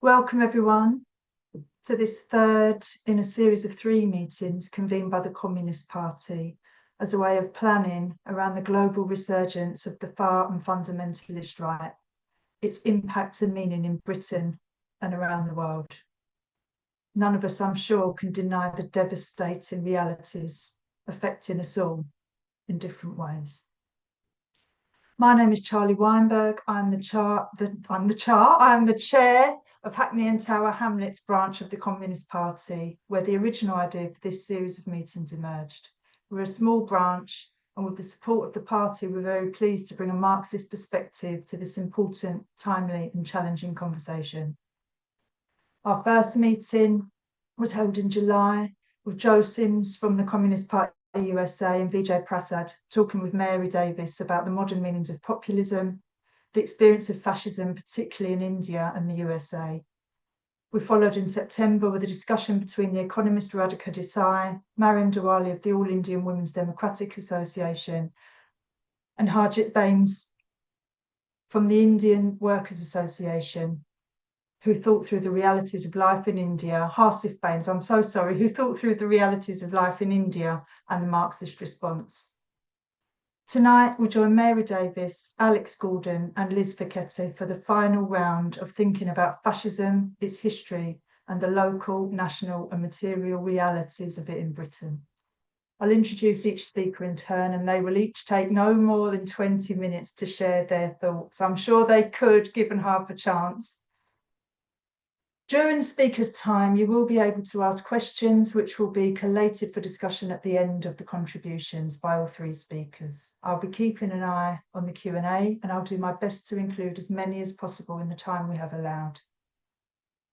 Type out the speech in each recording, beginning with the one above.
Welcome everyone to this third in a series of 3 meetings convened by the Communist Party as a way of planning around the global resurgence of the far and fundamentalist right, its impact and meaning in Britain and around the world. None of us, I'm sure, can deny the devastating realities affecting us all in different ways. My name is Charlie Weinberg. I am the chair of Hackney and Tower Hamlets branch of the Communist Party, where the original idea for this series of meetings emerged. We're a small branch, and with the support of the party, we're very pleased to bring a Marxist perspective to this important, timely and challenging conversation. Our first meeting was held in July with Joe Sims from the Communist Party USA and Vijay Prasad talking with Mary Davis about the modern meanings of populism, the experience of fascism, particularly in India and the USA. We followed in September with a discussion between the economist Radhika Desai, Mariam Diwali of the All Indian Women's Democratic Association, and Harjit Bains from the Indian Workers Association, who thought through the realities of life in India, Harsif Bains, I'm so sorry, who thought through the realities of life in India and the Marxist response. Tonight, we'll join Mary Davis, Alex Gordon and Liz Fekete for the final round of thinking about fascism, its history, and the local, national and material realities of it in Britain. I'll introduce each speaker in turn and they will each take no more than 20 minutes to share their thoughts. I'm sure they could, given half a chance. During the speaker's time, you will be able to ask questions which will be collated for discussion at the end of the contributions by all 3 speakers. I'll be keeping an eye on the Q&A and I'll do my best to include as many as possible in the time we have allowed.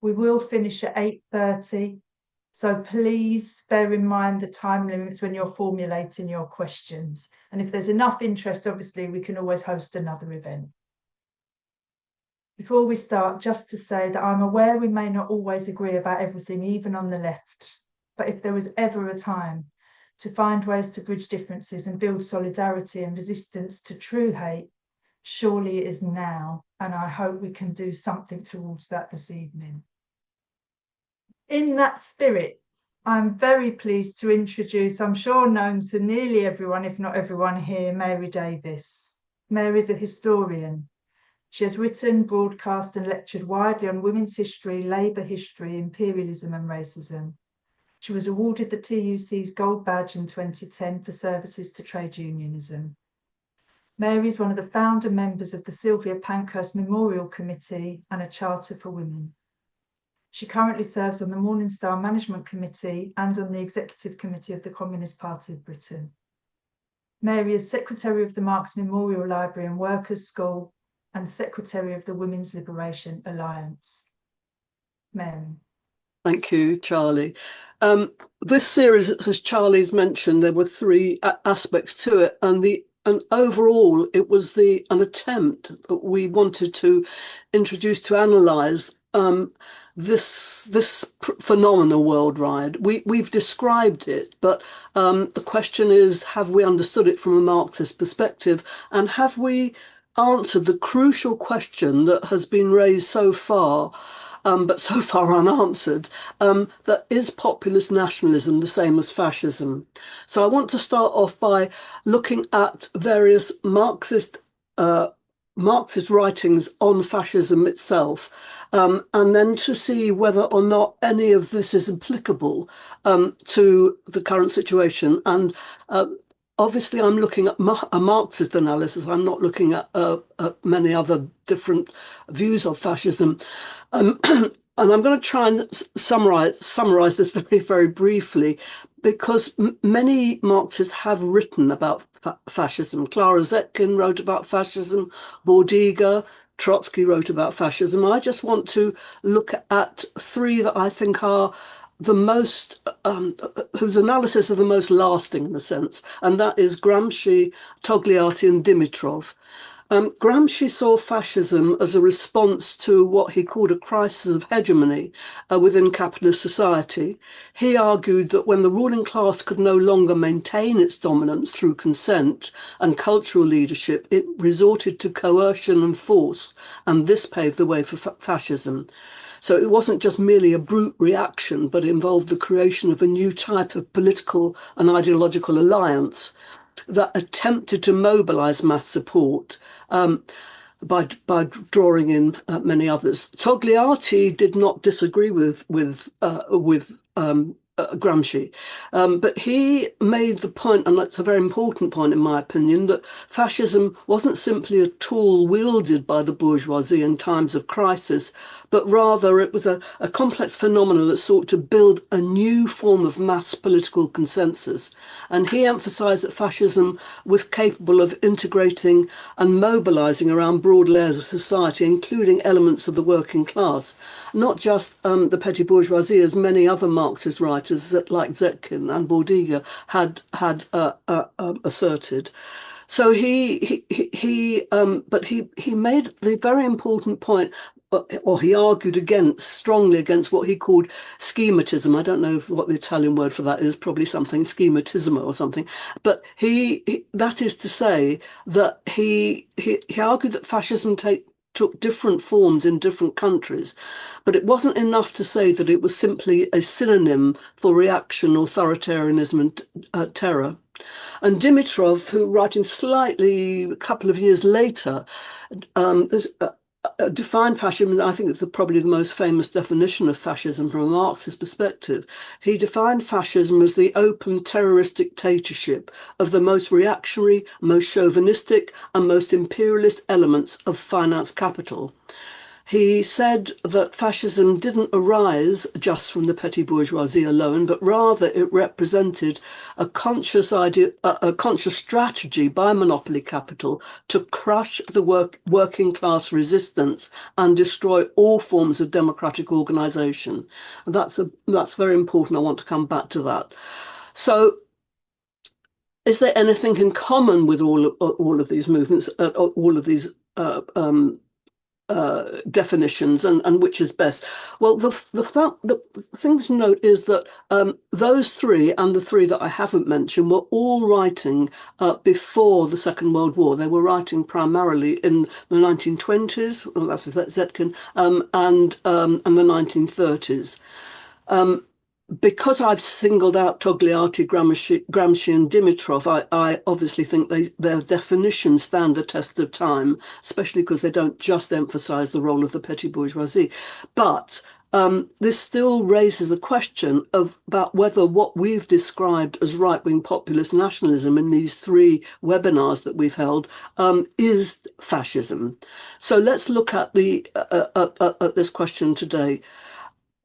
We will finish at 8:30, so please bear in mind the time limits when you're formulating your questions. And if there's enough interest, obviously, we can always host another event. Before we start, just to say that I'm aware we may not always agree about everything, even on the left, but if there was ever a time to find ways to bridge differences and build solidarity and resistance to true hate, surely it is now, and I hope we can do something towards that this evening. In that spirit, I'm very pleased to introduce, I'm sure known to nearly everyone, if not everyone here, Mary Davis. Mary is a historian. She has written, broadcast and lectured widely on women's history, labour history, imperialism and racism. She was awarded the TUC's Gold Badge in 2010 for services to trade unionism. Mary is one of the founder members of the Sylvia Pankhurst Memorial Committee and a Charter for Women. She currently serves on the Morningstar Management Committee and on the Executive Committee of the Communist Party of Britain. Mary is Secretary of the Marx Memorial Library and Workers' School and Secretary of the Women's Liberation Alliance. Mary. Thank you, Charlie. This series, as Charlie's mentioned, there were 3 aspects to it, and overall it was an attempt that we wanted to introduce to analyse this phenomenal world ride. We've described it, but the question is, have we understood it from a Marxist perspective, and have we answered the crucial question that has been raised so far, but so far unanswered, that is populist nationalism the same as fascism? So I want to start off by looking at various Marxist writings on fascism itself, and then to see whether or not any of this is applicable to the current situation. And obviously, I'm looking at a Marxist analysis. I'm not looking at many other different views of fascism. And I'm going to try and summarize this very, very briefly, because many Marxists have written about fascism. Clara Zetkin wrote about fascism, Bordiga, Trotsky wrote about fascism. I just want to look at 3 that I think are the most, whose analysis are the most lasting in a sense, and that is Gramsci, Togliatti and Dimitrov. Gramsci saw fascism as a response to what he called a crisis of hegemony within capitalist society. He argued that when the ruling class could no longer maintain its dominance through consent and cultural leadership, it resorted to coercion and force, and this paved the way for fascism. So it wasn't just merely a brute reaction, but it involved the creation of a new type of political and ideological alliance that attempted to mobilize mass support by drawing in many others. Togliatti did not disagree with Gramsci, but he made the point, and that's a very important point in my opinion, that fascism wasn't simply a tool wielded by the bourgeoisie in times of crisis, but rather it was a complex phenomenon that sought to build a new form of mass political consensus. And he emphasized that fascism was capable of integrating and mobilizing around broad layers of society, including elements of the working class, not just the petty bourgeoisie, as many other Marxist writers like Zetkin and Bordiga had asserted. So he made the very important point, or he argued strongly against what he called schematism. I don't know what the Italian word for that is, probably something schematismo or something. But that is to say that he argued that fascism took different forms in different countries, but it wasn't enough to say that it was simply a synonym for reaction, authoritarianism, and terror. And Dimitrov, who writing slightly a couple of years later, defined fascism, I think it's probably the most famous definition of fascism from a Marxist perspective. He defined fascism as the open terrorist dictatorship of the most reactionary, most chauvinistic, and most imperialist elements of finance capital. He said that fascism didn't arise just from the petty bourgeoisie alone, but rather it represented a conscious strategy by monopoly capital to crush the working class resistance and destroy all forms of democratic organisation. And that's very important. I want to come back to that. So, is there anything in common with all of these movements, all of these definitions, and which is best? Well, the thing to note is that those three and the three that I haven't mentioned were all writing before the Second World War. They were writing primarily in the 1920s, well, that's Zetkin, and the 1930s. Because I've singled out Togliatti, Gramsci and Dimitrov, I obviously think their definitions stand the test of time, especially because they don't just emphasise the role of the petty bourgeoisie. But this still raises the question about whether what we've described as right-wing populist nationalism in these three webinars that we've held is fascism. So let's look at at this question today.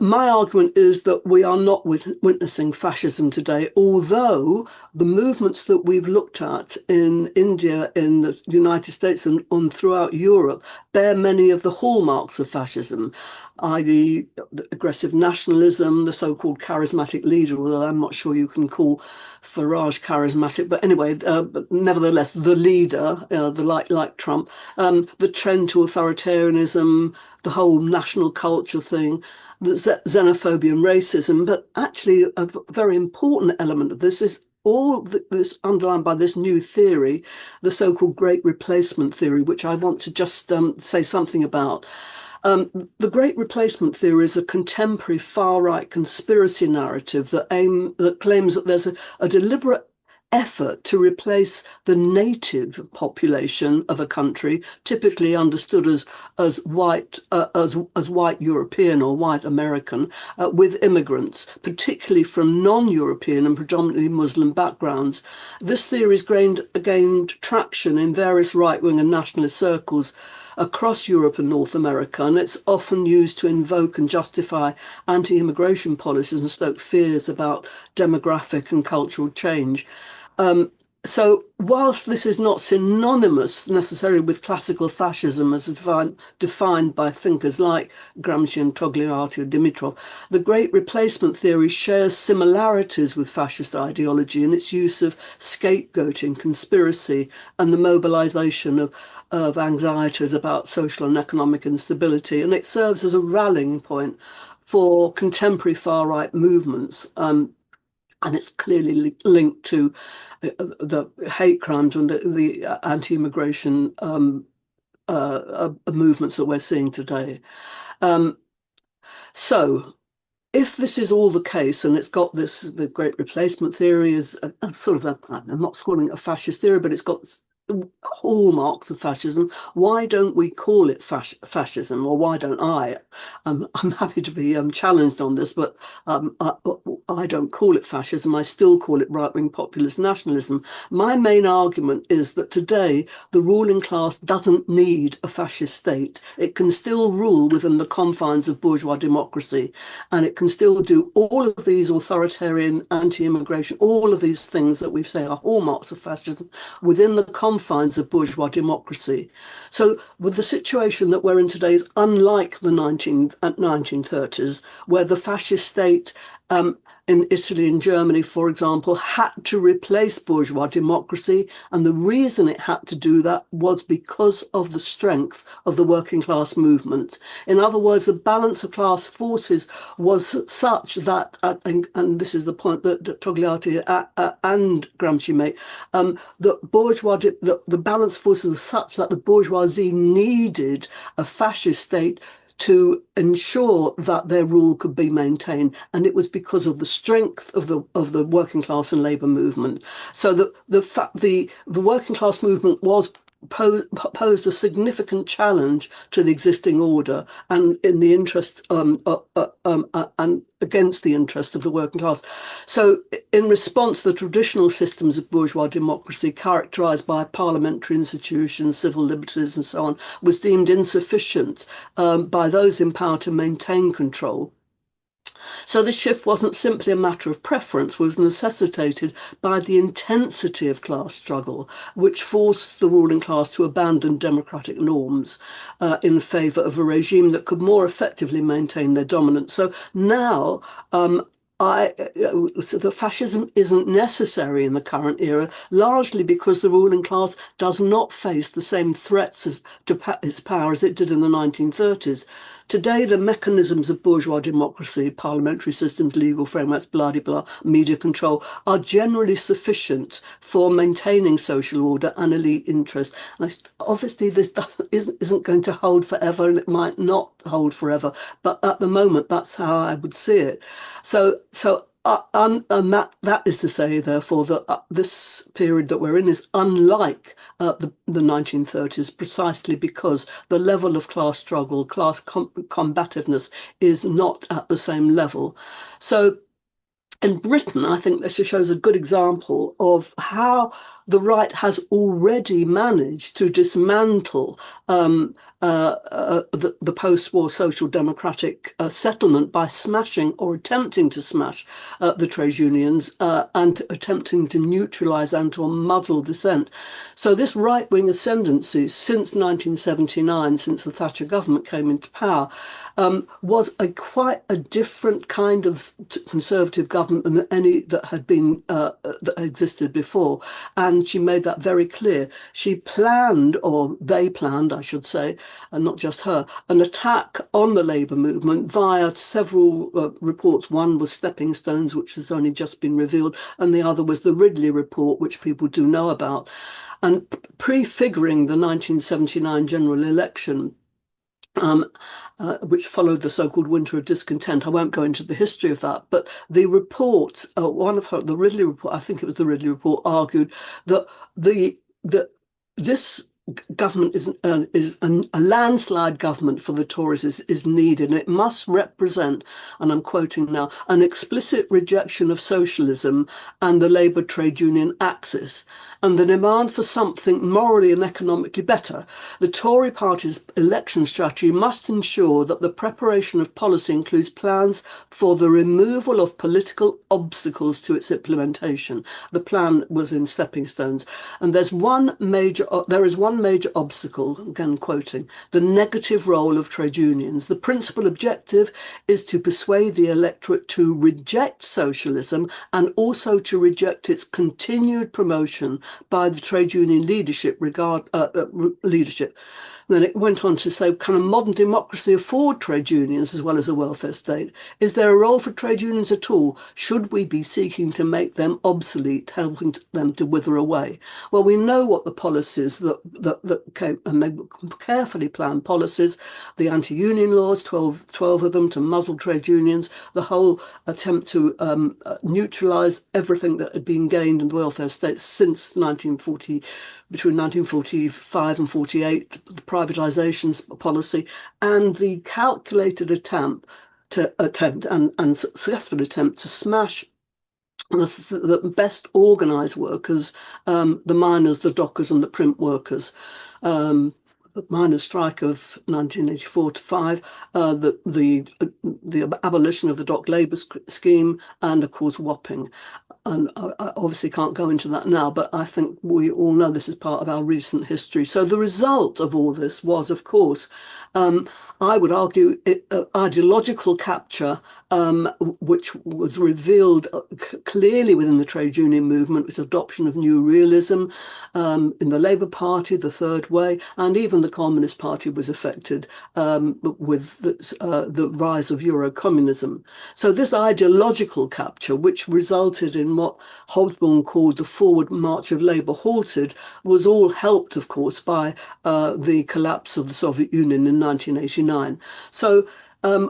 My argument is that we are not witnessing fascism today, although the movements that we've looked at in India, in the United States and throughout Europe bear many of the hallmarks of fascism, i.e. aggressive nationalism, the so-called charismatic leader, although I'm not sure you can call Farage charismatic, but anyway, but nevertheless, the leader, like Trump, the trend to authoritarianism, the whole national culture thing, the xenophobia and racism. But actually a very important element of this is all this underlined by this new theory, the so-called Great Replacement theory, which I want to just say something about. The Great Replacement theory is a contemporary far-right conspiracy narrative that claims that there's a deliberate effort to replace the native population of a country, typically understood as white European or white American, with immigrants, particularly from non-European and predominantly Muslim backgrounds. This theory has gained traction in various right-wing and nationalist circles across Europe and North America, and it's often used to invoke and justify anti-immigration policies and stoke fears about demographic and cultural change. So whilst this is not synonymous necessarily with classical fascism as defined by thinkers like Gramsci and Togliatti or Dimitrov, the Great Replacement theory shares similarities with fascist ideology in its use of scapegoating, conspiracy, and the mobilization of anxieties about social and economic instability. And it serves as a rallying point for contemporary far-right movements. And it's clearly linked to the hate crimes and the anti-immigration movements that we're seeing today. So if this is all the case, and it's got this, the great replacement theory is sort of, I'm not calling it a fascist theory, but it's got hallmarks of fascism. Why don't we call it fascism, or why don't I? I'm happy to be challenged on this, but I don't call it fascism. I still call it right-wing populist nationalism. My main argument is that today the ruling class doesn't need a fascist state. It can still rule within the confines of bourgeois democracy, and it can still do all of these authoritarian, anti-immigration, all of these things that we say are hallmarks of fascism within the confines of bourgeois democracy. So with the situation that we're in today is unlike the 1930s, where the fascist state in Italy and Germany, for example, had to replace bourgeois democracy. And the reason it had to do that was because of the strength of the working class movement. In other words, the balance of class forces was such that, and this is the point that Togliatti and Gramsci make, the balance of forces was such that the bourgeoisie needed a fascist state to ensure that their rule could be maintained, and it was because of the strength of the working class and labour movement. So the working class movement was posed a significant challenge to the existing order, and in the interest and against the interest of the working class. So in response, the traditional systems of bourgeois democracy, characterised by parliamentary institutions, civil liberties and so on, was deemed insufficient by those in power to maintain control. So this shift wasn't simply a matter of preference, was necessitated by the intensity of class struggle, which forced the ruling class to abandon democratic norms in favour of a regime that could more effectively maintain their dominance. So now so the fascism isn't necessary in the current era, largely because the ruling class does not face the same threats to its power as it did in the 1930s. Today, the mechanisms of bourgeois democracy, parliamentary systems, legal frameworks, blah, blah, blah, media control, are generally sufficient for maintaining social order and elite interest. And obviously, this isn't going to hold forever, and it might not hold forever. But at the moment, that's how I would see it. And that is to say, therefore, that this period that we're in is unlike the 1930s, precisely because the level of class struggle, class combativeness is not at the same level. So in Britain, I think this shows a good example of how the right has already managed to dismantle the post-war social democratic settlement by smashing or attempting to smash the trade unions and attempting to neutralise and to muzzle dissent. So this right-wing ascendancy since 1979, since the Thatcher government came into power, was quite a different kind of conservative government than any that had been that existed before, and she made that very clear. She planned, or they planned, I should say, and not just her, an attack on the labour movement via several reports. One was Stepping Stones, which has only just been revealed, and the other was the Ridley report, which people do know about, and prefiguring the 1979 general election. Which followed the so-called Winter of Discontent. I won't go into the history of that, but the report, the Ridley report, I think it was the Ridley report, argued that this government is a landslide government for the Tories is needed, and it must represent, and I'm quoting now, an explicit rejection of socialism and the labour trade union axis, and the demand for something morally and economically better. The Tory party's election strategy must ensure that the preparation of policy includes plans for the removal of political obstacles to its implementation. The plan was in Stepping Stones, and there is one major obstacle, again quoting, the negative role of trade unions. The principal objective is to persuade the electorate to reject socialism and also to reject its continued promotion by the trade union leadership. Then it went on to say, can a modern democracy afford trade unions as well as a welfare state? Is there a role for trade unions at all? Should we be seeking to make them obsolete, helping them to wither away? Well, we know what the policies that came, and they were carefully planned policies, the anti-union laws, 12 of them to muzzle trade unions, the whole attempt to neutralise everything that had been gained in the welfare state since 1940, between 1945 and 48, the privatisations policy, and the calculated attempt and successful attempt to smash the best organised workers, the miners, the dockers, and the print workers. The miners' strike of 1984 to 5, the abolition of the dock labour scheme, and of course Wapping. And I obviously can't go into that now, but I think we all know this is part of our recent history. So the result of all this was, of course, I would argue, ideological capture, which was revealed clearly within the trade union movement, with adoption of new realism in the Labour Party, the Third Way, and even the Communist Party was affected with the rise of Euro-communism. So this ideological capture, which resulted in what Hobsbawm called the forward march of Labour halted, was all helped, of course, by the collapse of the Soviet Union in 1989. So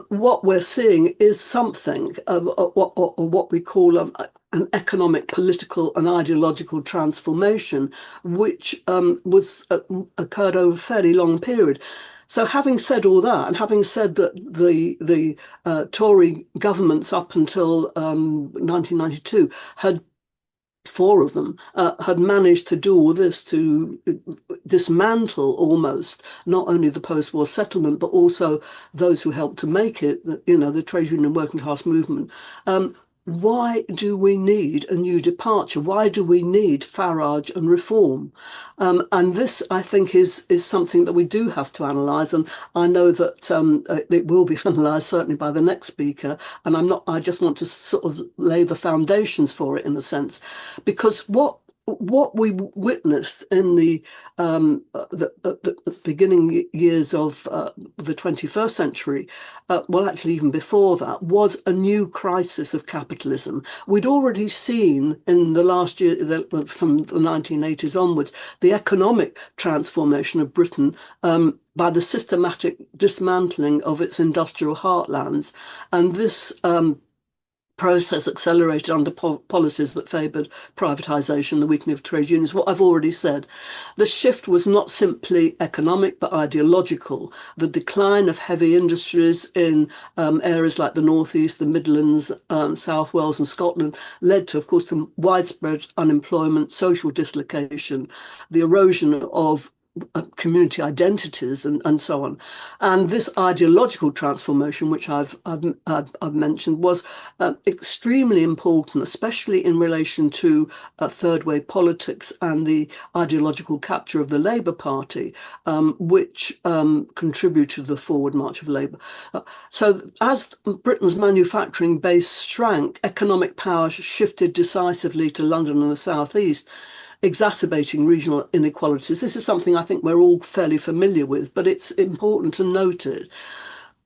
what we're seeing is something of what we call an economic, political, and ideological transformation, which occurred over a fairly long period. So having said all that, and having said that the Tory governments up until 1992 had, 4 of them, had managed to do all this to dismantle almost not only the post-war settlement, but also those who helped to make it, the trade union and working class movement. Why do we need a new departure? Why do we need Farage and reform? And this, I think, is something that we do have to analyse. And I know that it will be analysed certainly by the next speaker. And I just want to sort of lay the foundations for it in a sense, because what we witnessed in the beginning years of the 21st century, well, actually even before that, was a new crisis of capitalism. We'd already seen in the last year, from the 1980s onwards, the economic transformation of Britain by the systematic dismantling of its industrial heartlands. And this process accelerated under policies that favoured privatisation, the weakening of trade unions. What I've already said, the shift was not simply economic but ideological. The decline of heavy industries in areas like the North East, the Midlands, South Wales and Scotland led to, of course, the widespread unemployment, social dislocation, the erosion of community identities and so on. And this ideological transformation, which I've mentioned, was extremely important, especially in relation to third way politics and the ideological capture of the Labour Party, which contributed to the forward march of Labour. So as Britain's manufacturing base shrank, economic power shifted decisively to London and the South East, exacerbating regional inequalities. This is something I think we're all fairly familiar with, but it's important to note it.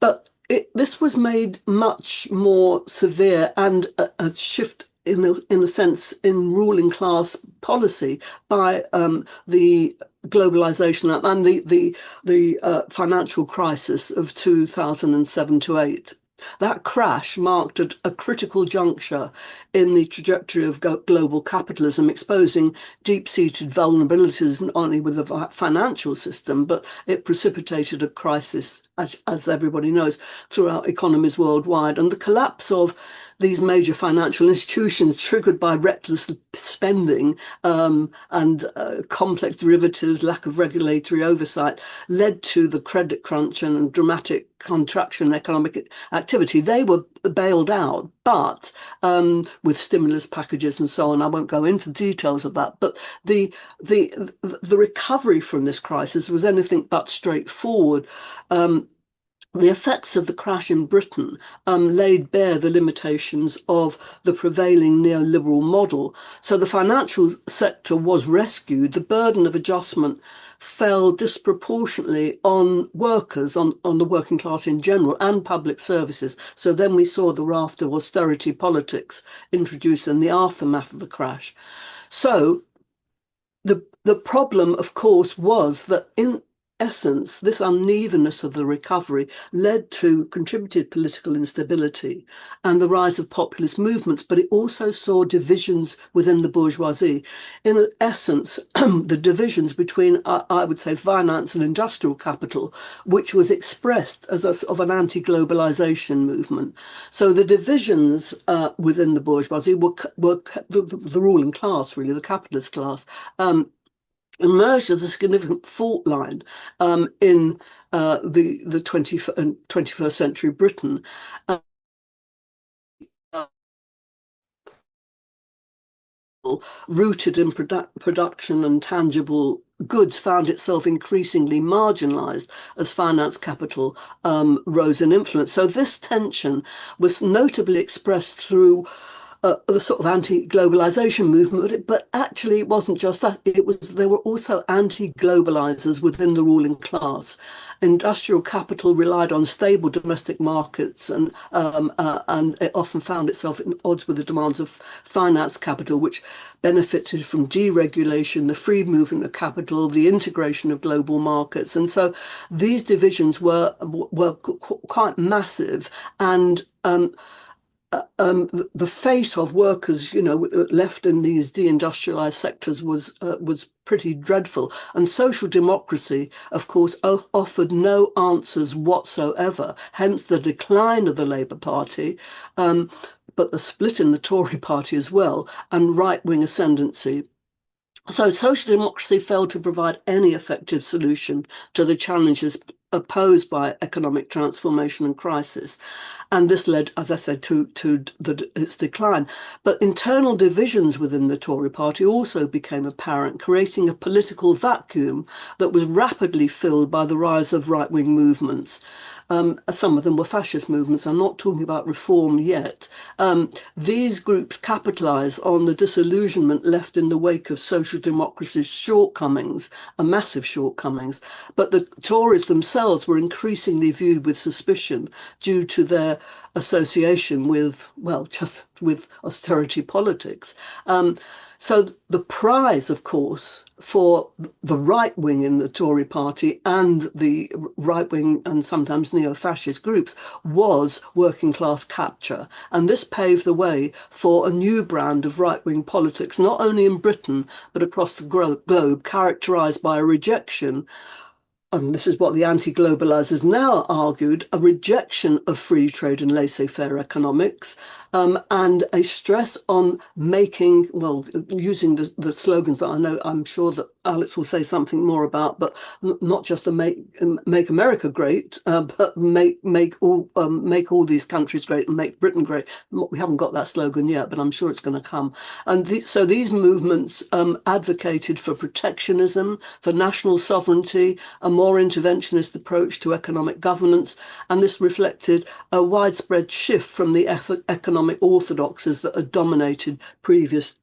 But this was made much more severe, and a shift in a sense in ruling class policy by the globalization and the financial crisis of 2007 to 8. That crash marked a critical juncture in the trajectory of global capitalism, exposing deep-seated vulnerabilities not only with the financial system, but it precipitated a crisis, as everybody knows, throughout economies worldwide. And the collapse of these major financial institutions, triggered by reckless spending and complex derivatives, lack of regulatory oversight, led to the credit crunch and dramatic contraction in economic activity. They were bailed out, but with stimulus packages and so on. I won't go into details of that, but the recovery from this crisis was anything but straightforward. The effects of the crash in Britain laid bare the limitations of the prevailing neoliberal model. So the financial sector was rescued. The burden of adjustment fell disproportionately on workers, on the working class in general, and public services. So then we saw the raft of austerity politics introduced in the aftermath of the crash. So the problem, of course, was that in essence, this unevenness of the recovery contributed political instability and the rise of populist movements, but it also saw divisions within the bourgeoisie. In essence, the divisions between, I would say, finance and industrial capital, which was expressed as a sort of an anti-globalization movement. So the divisions within the bourgeoisie were the ruling class, really, the capitalist class, emerged as a significant fault line in the 20th and 21st century Britain. Rooted in production and tangible goods, found itself increasingly marginalized as finance capital rose in influence. So this tension was notably expressed through the sort of anti-globalization movement, but actually it wasn't just that. There were also anti-globalizers within the ruling class. Industrial capital relied on stable domestic markets, and it often found itself in odds with the demands of finance capital, which benefited from deregulation, the free movement of capital, the integration of global markets. And so these divisions were quite massive, and the fate of workers, left in these deindustrialized sectors was pretty dreadful. And social democracy, of course, offered no answers whatsoever. Hence the decline of the Labour Party, but the split in the Tory Party as well, and right-wing ascendancy. So social democracy failed to provide any effective solution to the challenges posed by economic transformation and crisis. And this led, as I said, to its decline. But internal divisions within the Tory party also became apparent, creating a political vacuum that was rapidly filled by the rise of right-wing movements. Some of them were fascist movements. I'm not talking about reform yet. These groups capitalised on the disillusionment left in the wake of social democracy's shortcomings, massive shortcomings. But the Tories themselves were increasingly viewed with suspicion due to their association with, just with austerity politics. So the prize, of course, for the right wing in the Tory party and the right wing and sometimes neo-fascist groups was working class capture. And this paved the way for a new brand of right wing politics, not only in Britain, but across the globe, characterised by a rejection, and this is what the anti-globalizers now argued, a rejection of free trade and laissez-faire economics, and a stress on making, using the slogans that I'm sure that Alex will say something more about, but not just to make America great, but make all these countries great and make Britain great. We haven't got that slogan yet, but I'm sure it's going to come. And so these movements advocated for protectionism, for national sovereignty, a more interventionist approach to economic governance, and this reflected a widespread shift from the economic orthodoxies that had dominated previous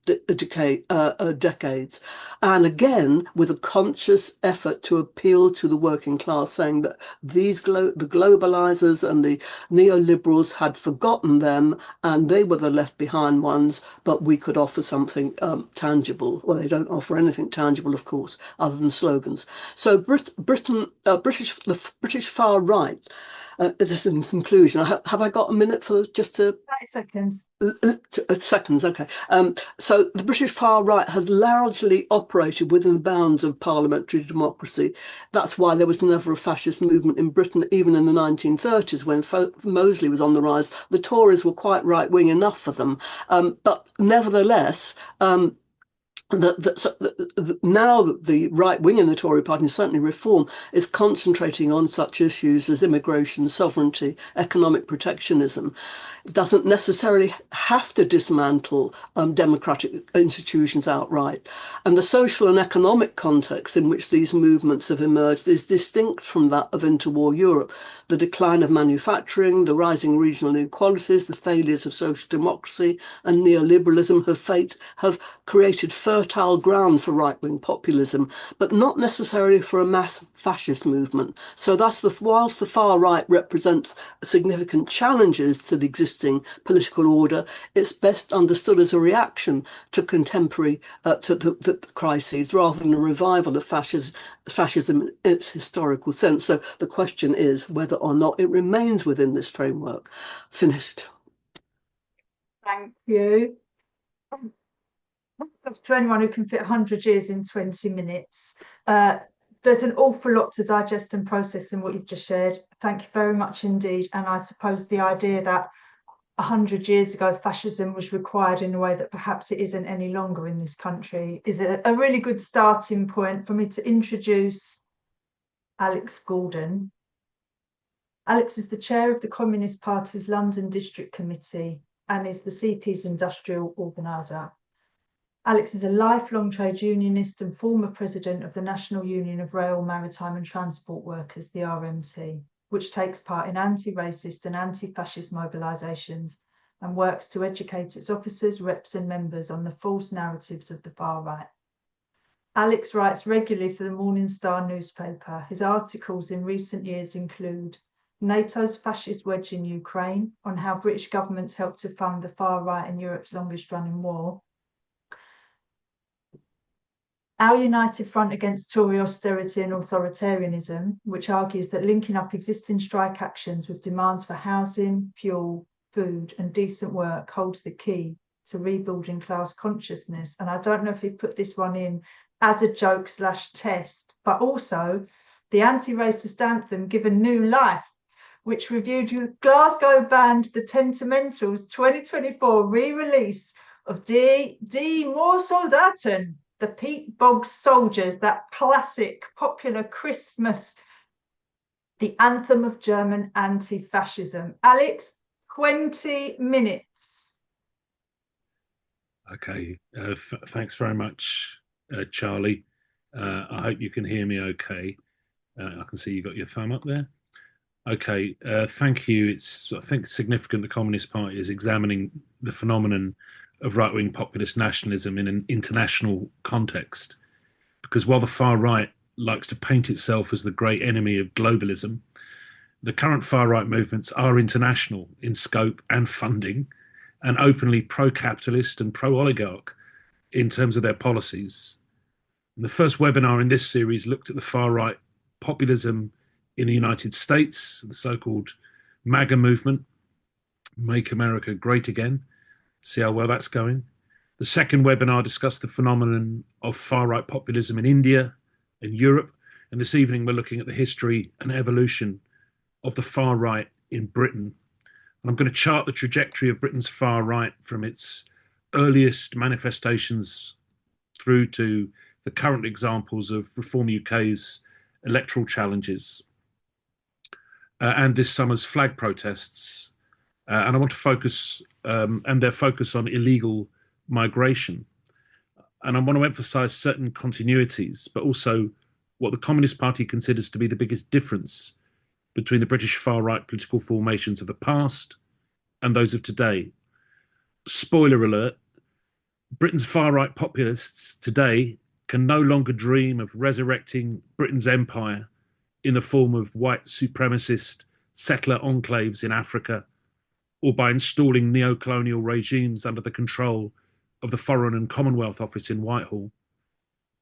decades. And again, with a conscious effort to appeal to the working class, saying that the globalizers and the neoliberals had forgotten them and they were the left behind ones, but we could offer something tangible. Well, they don't offer anything tangible, of course, other than slogans. So the British far right, this is in conclusion. Have I got a minute for just to... 30 seconds. Seconds, okay. So the British far right has largely operated within the bounds of parliamentary democracy. That's why there was never a fascist movement in Britain, even in the 1930s when Mosley was on the rise. The Tories were quite right-wing enough for them. But nevertheless, now the right wing in the Tory party, and certainly Reform, is concentrating on such issues as immigration, sovereignty, economic protectionism. It doesn't necessarily have to dismantle democratic institutions outright. And the social and economic context in which these movements have emerged is distinct from that of interwar Europe. The decline of manufacturing, the rising regional inequalities, the failures of social democracy and neoliberalism have created fertile fertile ground for right-wing populism, but not necessarily for a mass fascist movement. So whilst the far right represents significant challenges to the existing political order, it's best understood as a reaction to contemporary to the crises, rather than a revival of fascism in its historical sense. So the question is whether or not it remains within this framework. Finished. Thank you. To anyone who can fit 100 years in 20 minutes, there's an awful lot to digest and process in what you've just shared. Thank you very much indeed. And I suppose the idea that 100 years ago fascism was required in a way that perhaps it isn't any longer in this country is a really good starting point for me to introduce Alex Gordon. Alex is the chair of the Communist Party's London District Committee and is the CP's industrial organiser. Alex is a lifelong trade unionist and former president of the National Union of Rail, Maritime and Transport Workers, the RMT, which takes part in anti-racist and anti-fascist mobilisations and works to educate its officers, reps and members on the false narratives of the far right. Alex writes regularly for the Morning Star newspaper. His articles in recent years include NATO's fascist wedge in Ukraine, on how British governments helped to fund the far right in Europe's longest running war, Our United Front Against Tory Austerity and Authoritarianism, which argues that linking up existing strike actions with demands for housing, fuel, food and decent work holds the key to rebuilding class consciousness. And I don't know if he put this one in as a joke / test, but also the anti-racist anthem Given New Life, which reviewed Glasgow band The Tentimentals 2024 re-release of Die Moorsoldaten, the Pete Boggs Soldiers, that classic popular Christmas, the anthem of German anti-fascism. Alex, 20 minutes. Okay, thanks very much, Charlie. I hope you can hear me okay. I can see you got your thumb up there. Okay, thank you. I think, significant the Communist Party is examining the phenomenon of right-wing populist nationalism in an international context, because while the far right likes to paint itself as the great enemy of globalism, the current far-right movements are international in scope and funding, and openly pro-capitalist and pro-oligarch in terms of their policies. And the first webinar in this series looked at the far-right populism in the United States, the so-called MAGA movement, Make America Great Again. See how well that's going. The second webinar discussed the phenomenon of far-right populism in India and Europe. And this evening, we're looking at the history and evolution of the far right in Britain. And I'm going to chart the trajectory of Britain's far right from its earliest manifestations through to the current examples of Reform UK's electoral challenges and this summer's flag protests. And I want to focus and their focus on illegal migration. And I want to emphasize certain continuities, but also what the Communist Party considers to be the biggest difference between the British far-right political formations of the past and those of today. Spoiler alert, Britain's far-right populists today can no longer dream of resurrecting Britain's empire in the form of white supremacist settler enclaves in Africa, or by installing neo-colonial regimes under the control of the Foreign and Commonwealth Office in Whitehall.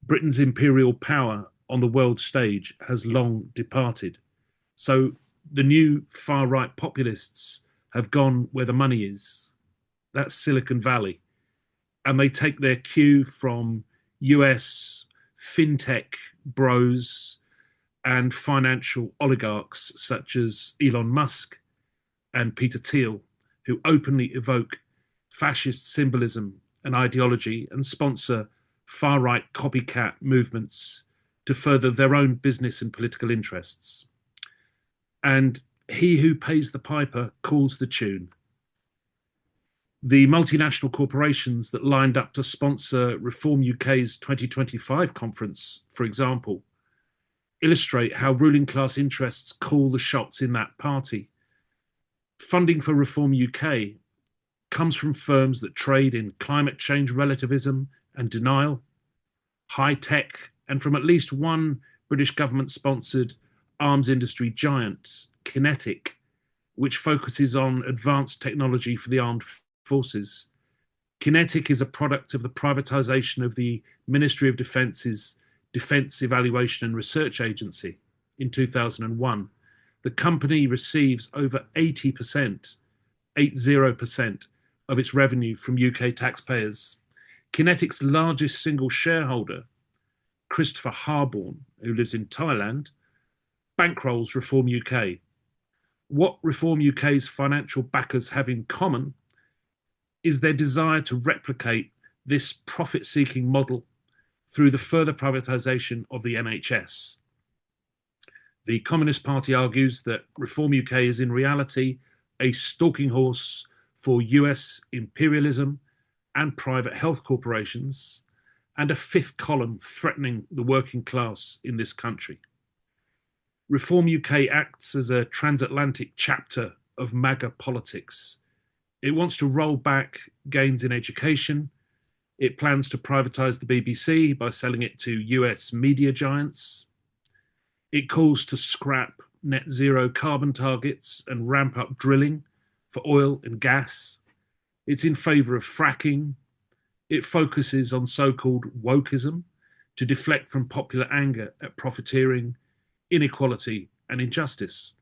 Britain's imperial power on the world stage has long departed. So the new far-right populists have gone where the money is. That's Silicon Valley. And they take their cue from US fintech bros and financial oligarchs such as Elon Musk and Peter Thiel, who openly evoke fascist symbolism and ideology and sponsor far-right copycat movements to further their own business and political interests. And he who pays the piper calls the tune. The multinational corporations that lined up to sponsor Reform UK's 2025 conference, for example, illustrate how ruling class interests call the shots in that party. Funding for Reform UK comes from firms that trade in climate change relativism and denial, high tech, and from at least one British government-sponsored arms industry giant, Kinetic, which focuses on advanced technology for the armed forces. Kinetic is a product of the privatization of the Ministry of Defence's Defence Evaluation and Research Agency in 2001. The company receives over 80% of its revenue from UK taxpayers. Kinetic's largest single shareholder, Christopher Harborne, who lives in Thailand, bankrolls Reform UK. What Reform UK's financial backers have in common is their desire to replicate this profit-seeking model through the further privatisation of the NHS. The Communist Party argues that Reform UK is in reality a stalking horse for US imperialism and private health corporations, and a fifth column threatening the working class in this country. Reform UK acts as a transatlantic chapter of MAGA politics. It wants to roll back gains in education. It plans to privatise the BBC by selling it to US media giants. It calls to scrap net zero carbon targets and ramp up drilling for oil and gas. It's in favour of fracking. It focuses on so-called wokeism to deflect from popular anger at profiteering, inequality and injustice.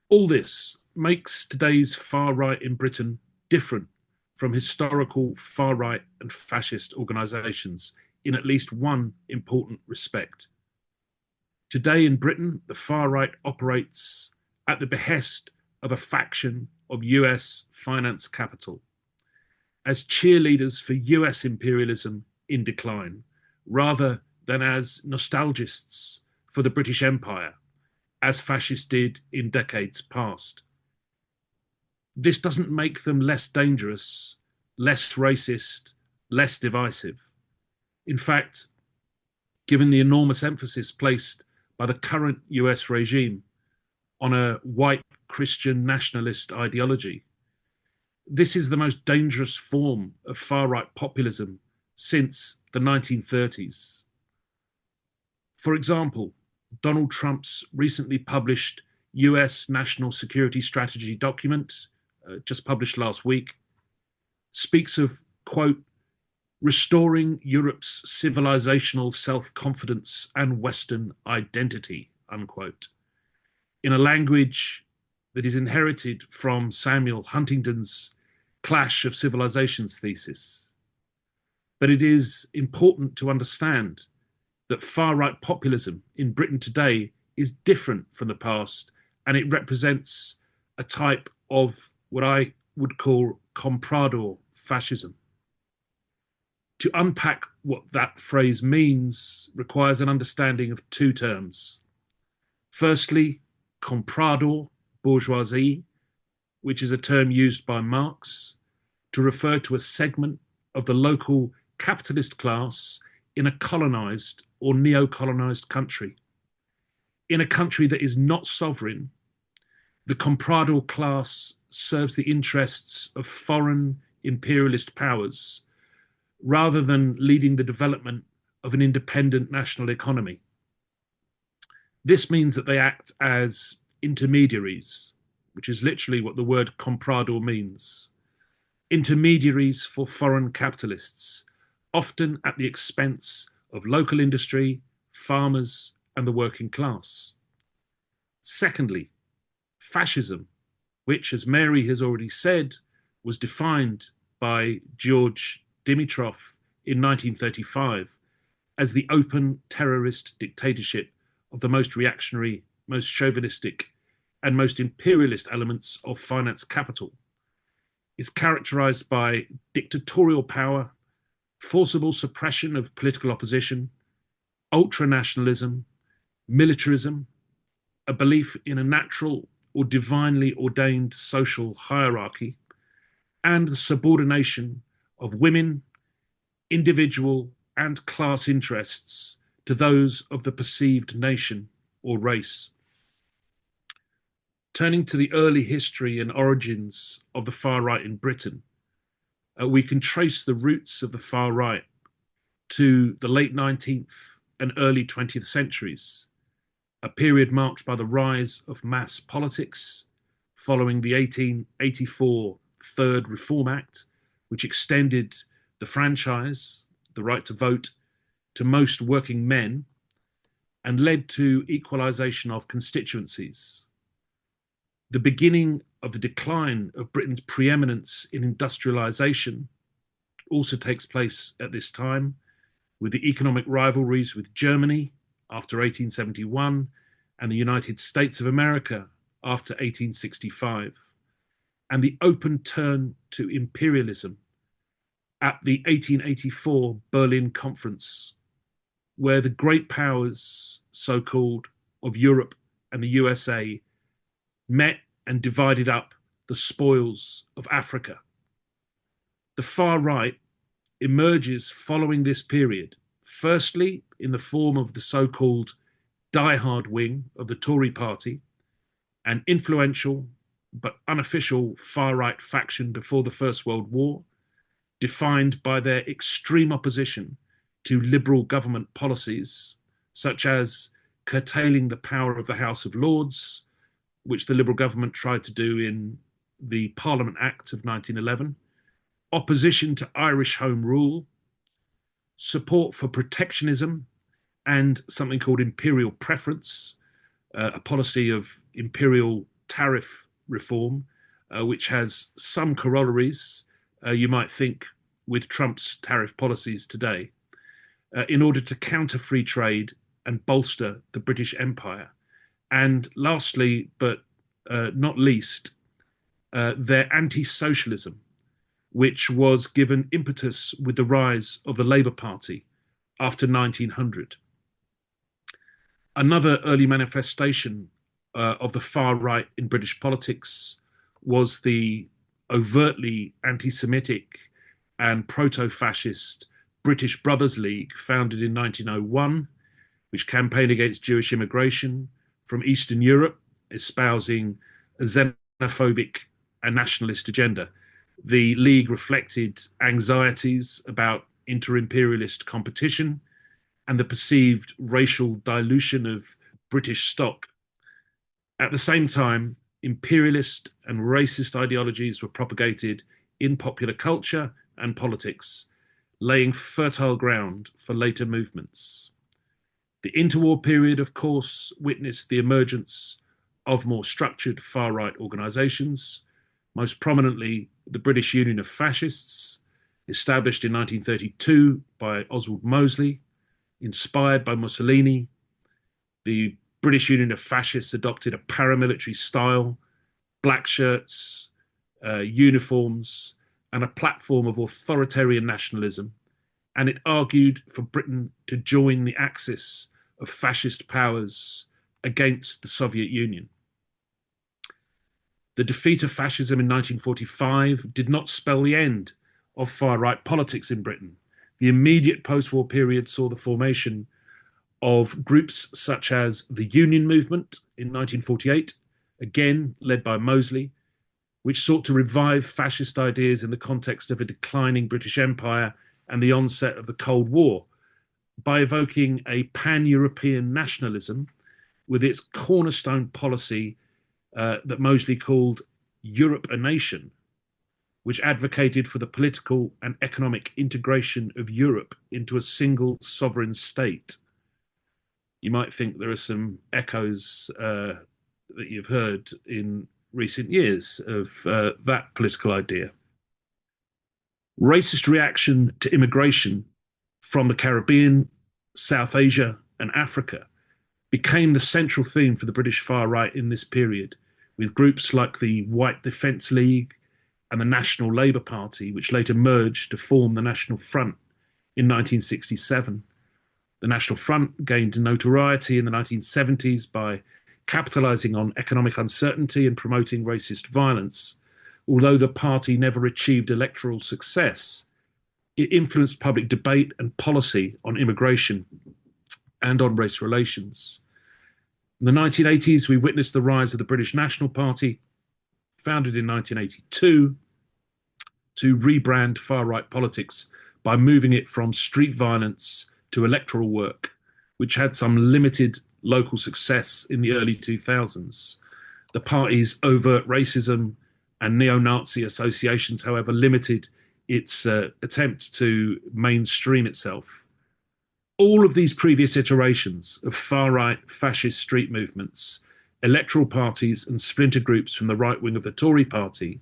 All this makes today's far right in Britain different from historical far right and fascist organisations in at least one important respect. Today in Britain, the far right operates at the behest of a faction of US finance capital, as cheerleaders for US imperialism in decline, rather than as nostalgists for the British Empire, as fascists did in decades past. This doesn't make them less dangerous, less racist, less divisive. In fact, given the enormous emphasis placed by the current US regime on a white Christian nationalist ideology, this is the most dangerous form of far-right populism since the 1930s. For example, Donald Trump's recently published US National Security Strategy document, just published last week, speaks of, quote, restoring Europe's civilizational self-confidence and Western identity, unquote, in a language that is inherited from Samuel Huntington's Clash of Civilizations thesis. But it is important to understand that far-right populism in Britain today is different from the past, and it represents a type of what I would call comprador fascism. To unpack what that phrase means requires an understanding of two terms. Firstly, comprador bourgeoisie, which is a term used by Marx to refer to a segment of the local capitalist class in a colonized or neo-colonized country. In a country that is not sovereign, the comprador class serves the interests of foreign imperialist powers rather than leading the development of an independent national economy. This means that they act as intermediaries, which is literally what the word comprador means. Intermediaries for foreign capitalists, often at the expense of local industry, farmers, and the working class. Secondly, fascism, which, as Mary has already said, was defined by George Dimitrov in 1935 as the open terrorist dictatorship of the most reactionary, most chauvinistic, and most imperialist elements of finance capital, is characterized by dictatorial power, forcible suppression of political opposition, ultranationalism, militarism, a belief in a natural or divinely ordained social hierarchy, and the subordination of women, individual and class interests to those of the perceived nation or race. Turning to the early history and origins of the far right in Britain, we can trace the roots of the far right to the late 19th and early 20th centuries, a period marked by the rise of mass politics following the 1884 Third Reform Act, which extended the franchise, the right to vote, to most working men and led to equalisation of constituencies. The beginning of the decline of Britain's preeminence in industrialisation also takes place at this time, with the economic rivalries with Germany after 1871 and the United States of America after 1865, and the open turn to imperialism at the 1884 Berlin Conference, where the great powers, so-called, of Europe and the USA met and divided up the spoils of Africa. The far right emerges following this period, firstly in the form of the so-called die-hard wing of the Tory party, an influential but unofficial far-right faction before the First World War, defined by their extreme opposition to liberal government policies, such as curtailing the power of the House of Lords, which the Liberal government tried to do in the Parliament Act of 1911, opposition to Irish Home Rule, support for protectionism, and something called imperial preference, a policy of imperial tariff reform, which has some corollaries, you might think, with Trump's tariff policies today, in order to counter free trade and bolster the British Empire. And lastly, but not least, their anti-socialism, which was given impetus with the rise of the Labour Party after 1900. Another early manifestation of the far right in British politics was the overtly anti-Semitic and proto-fascist British Brothers League, founded in 1901, which campaigned against Jewish immigration from Eastern Europe, espousing a xenophobic and nationalist agenda. The League reflected anxieties about inter-imperialist competition and the perceived racial dilution of British stock. At the same time, imperialist and racist ideologies were propagated in popular culture and politics, laying fertile ground for later movements. The interwar period, of course, witnessed the emergence of more structured far-right organisations, most prominently the British Union of Fascists, established in 1932 by Oswald Mosley, inspired by Mussolini. The British Union of Fascists adopted a paramilitary style, black shirts, uniforms, and a platform of authoritarian nationalism, and it argued for Britain to join the axis of fascist powers against the Soviet Union. The defeat of fascism in 1945 did not spell the end of far-right politics in Britain. The immediate post-war period saw the formation of groups such as the Union Movement in 1948, again led by Mosley, which sought to revive fascist ideas in the context of a declining British Empire and the onset of the Cold War, by evoking a pan-European nationalism with its cornerstone policy that Mosley called Europe a Nation, which advocated for the political and economic integration of Europe into a single sovereign state. You might think there are some echoes that you've heard in recent years of that political idea. Racist reaction to immigration from the Caribbean, South Asia, and Africa became the central theme for the British far right in this period, with groups like the White Defence League and the National Labour Party, which later merged to form the National Front in 1967. The National Front gained notoriety in the 1970s by capitalising on economic uncertainty and promoting racist violence. Although the party never achieved electoral success, it influenced public debate and policy on immigration and on race relations. In the 1980s, we witnessed the rise of the British National Party, founded in 1982, to rebrand far-right politics by moving it from street violence to electoral work, which had some limited local success in the early 2000s. The party's overt racism and neo-Nazi associations, however, limited its attempt to mainstream itself. All of these previous iterations of far-right fascist street movements, electoral parties and splinter groups from the right wing of the Tory party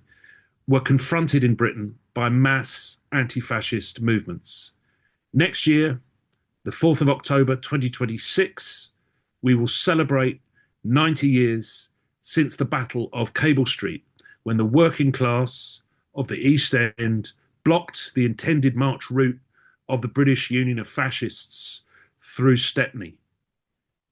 were confronted in Britain by mass anti-fascist movements. Next year, the 4th of October 2026, we will celebrate 90 years since the Battle of Cable Street, when the working class of the East End blocked the intended march route of the British Union of Fascists through Stepney.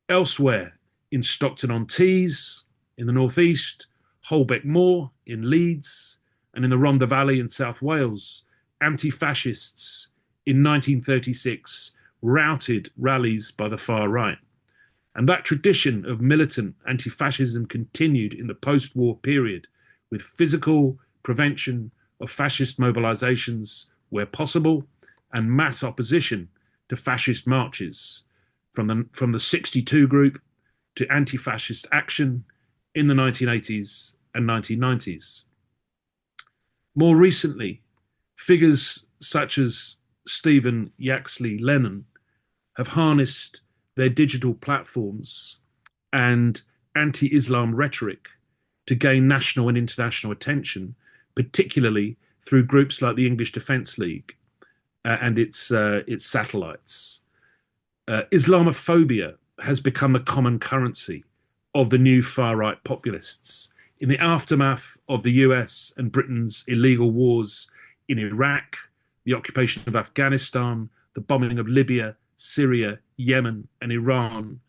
Elsewhere, in Stockton-on-Tees, in the northeast, Holbeck Moor, in Leeds, and in the Rhondda Valley in South Wales, anti-fascists in 1936 routed rallies by the far right. And that tradition of militant anti-fascism continued in the post-war period, with physical prevention of fascist mobilizations where possible and mass opposition to fascist marches, from the 62 group to anti-fascist action in the 1980s and 1990s. More recently, figures such as Stephen Yaxley Lennon have harnessed their digital platforms and anti-Islam rhetoric to gain national and international attention, particularly through groups like the English Defence League and its satellites. Islamophobia has become the common currency of the new far-right populists. In the aftermath of the US and Britain's illegal wars in Iraq, the occupation of Afghanistan, the bombing of Libya, Syria, Yemen, and Iran,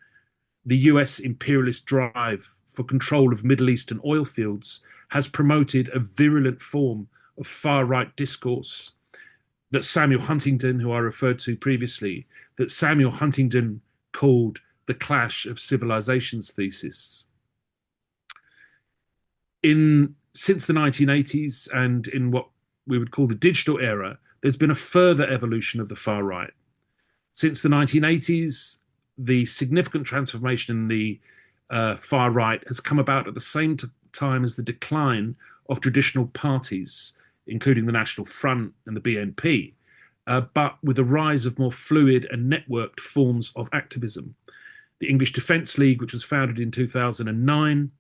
the US imperialist drive for control of Middle Eastern oil fields has promoted a virulent form of far-right discourse that Samuel Huntington, who I referred to previously, that Samuel Huntington called the clash of civilizations thesis. Since the 1980s and in what we would call the digital era, there's been a further evolution of the far right. Since the 1980s, the significant transformation in the far right has come about at the same time as the decline of traditional parties, including the National Front and the BNP, but with the rise of more fluid and networked forms of activism. The English Defence League, which was founded in 2009,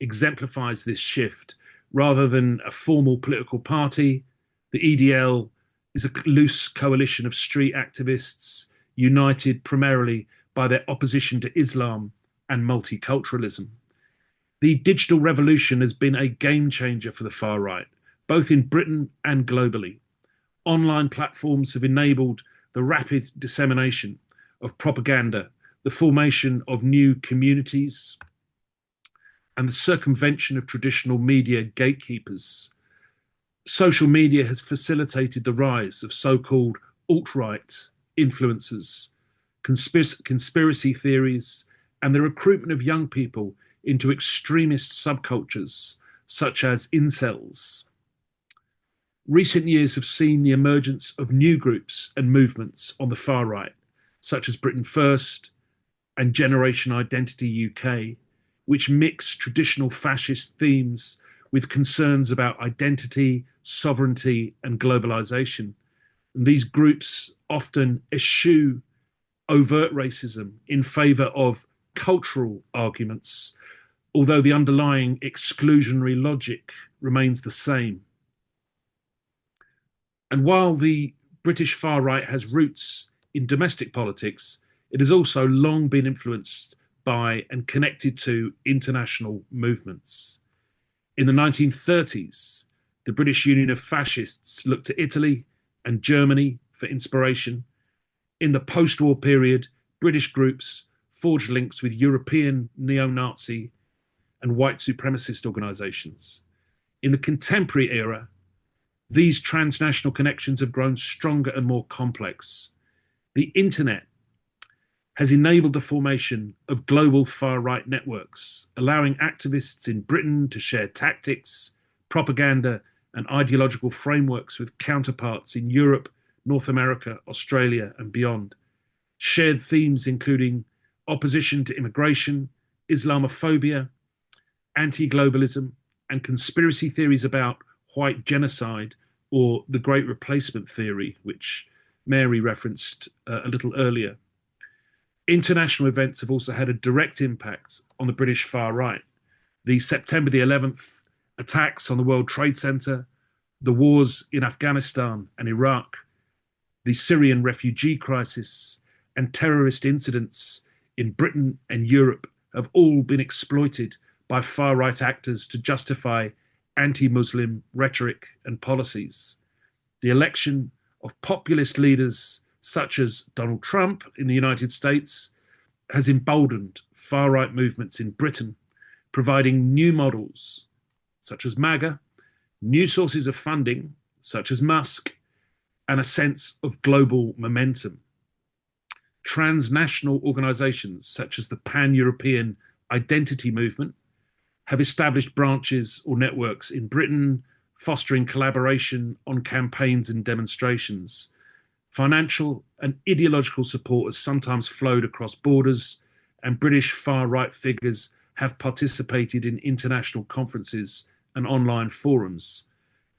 exemplifies this shift. Rather than a formal political party, the EDL is a loose coalition of street activists united primarily by their opposition to Islam and multiculturalism. The digital revolution has been a game changer for the far right, both in Britain and globally. Online platforms have enabled the rapid dissemination of propaganda, the formation of new communities, and the circumvention of traditional media gatekeepers. Social media has facilitated the rise of so-called alt-right influencers, conspiracy theories, and the recruitment of young people into extremist subcultures such as incels. Recent years have seen the emergence of new groups and movements on the far right, such as Britain First and Generation Identity UK, which mix traditional fascist themes with concerns about identity, sovereignty, and globalization. And these groups often eschew overt racism in favor of cultural arguments, although the underlying exclusionary logic remains the same. And while the British far right has roots in domestic politics, it has also long been influenced by and connected to international movements. In the 1930s, the British Union of Fascists looked to Italy and Germany for inspiration. In the post-war period, British groups forged links with European neo-Nazi and white supremacist organizations. In the contemporary era, these transnational connections have grown stronger and more complex. The internet has enabled the formation of global far-right networks, allowing activists in Britain to share tactics, propaganda, and ideological frameworks with counterparts in Europe, North America, Australia, and beyond. Shared themes including opposition to immigration, Islamophobia, anti-globalism, and conspiracy theories about white genocide or the Great Replacement theory, which Mary referenced a little earlier. International events have also had a direct impact on the British far right. The September the 11th attacks on the World Trade Center, the wars in Afghanistan and Iraq, the Syrian refugee crisis, and terrorist incidents in Britain and Europe have all been exploited by far-right actors to justify anti-Muslim rhetoric and policies. The election of populist leaders such as Donald Trump in the United States has emboldened far-right movements in Britain, providing new models such as MAGA, new sources of funding such as Musk, and a sense of global momentum. Transnational organisations such as the Pan-European Identity Movement have established branches or networks in Britain, fostering collaboration on campaigns and demonstrations. Financial and ideological support has sometimes flowed across borders, and British far-right figures have participated in international conferences and online forums.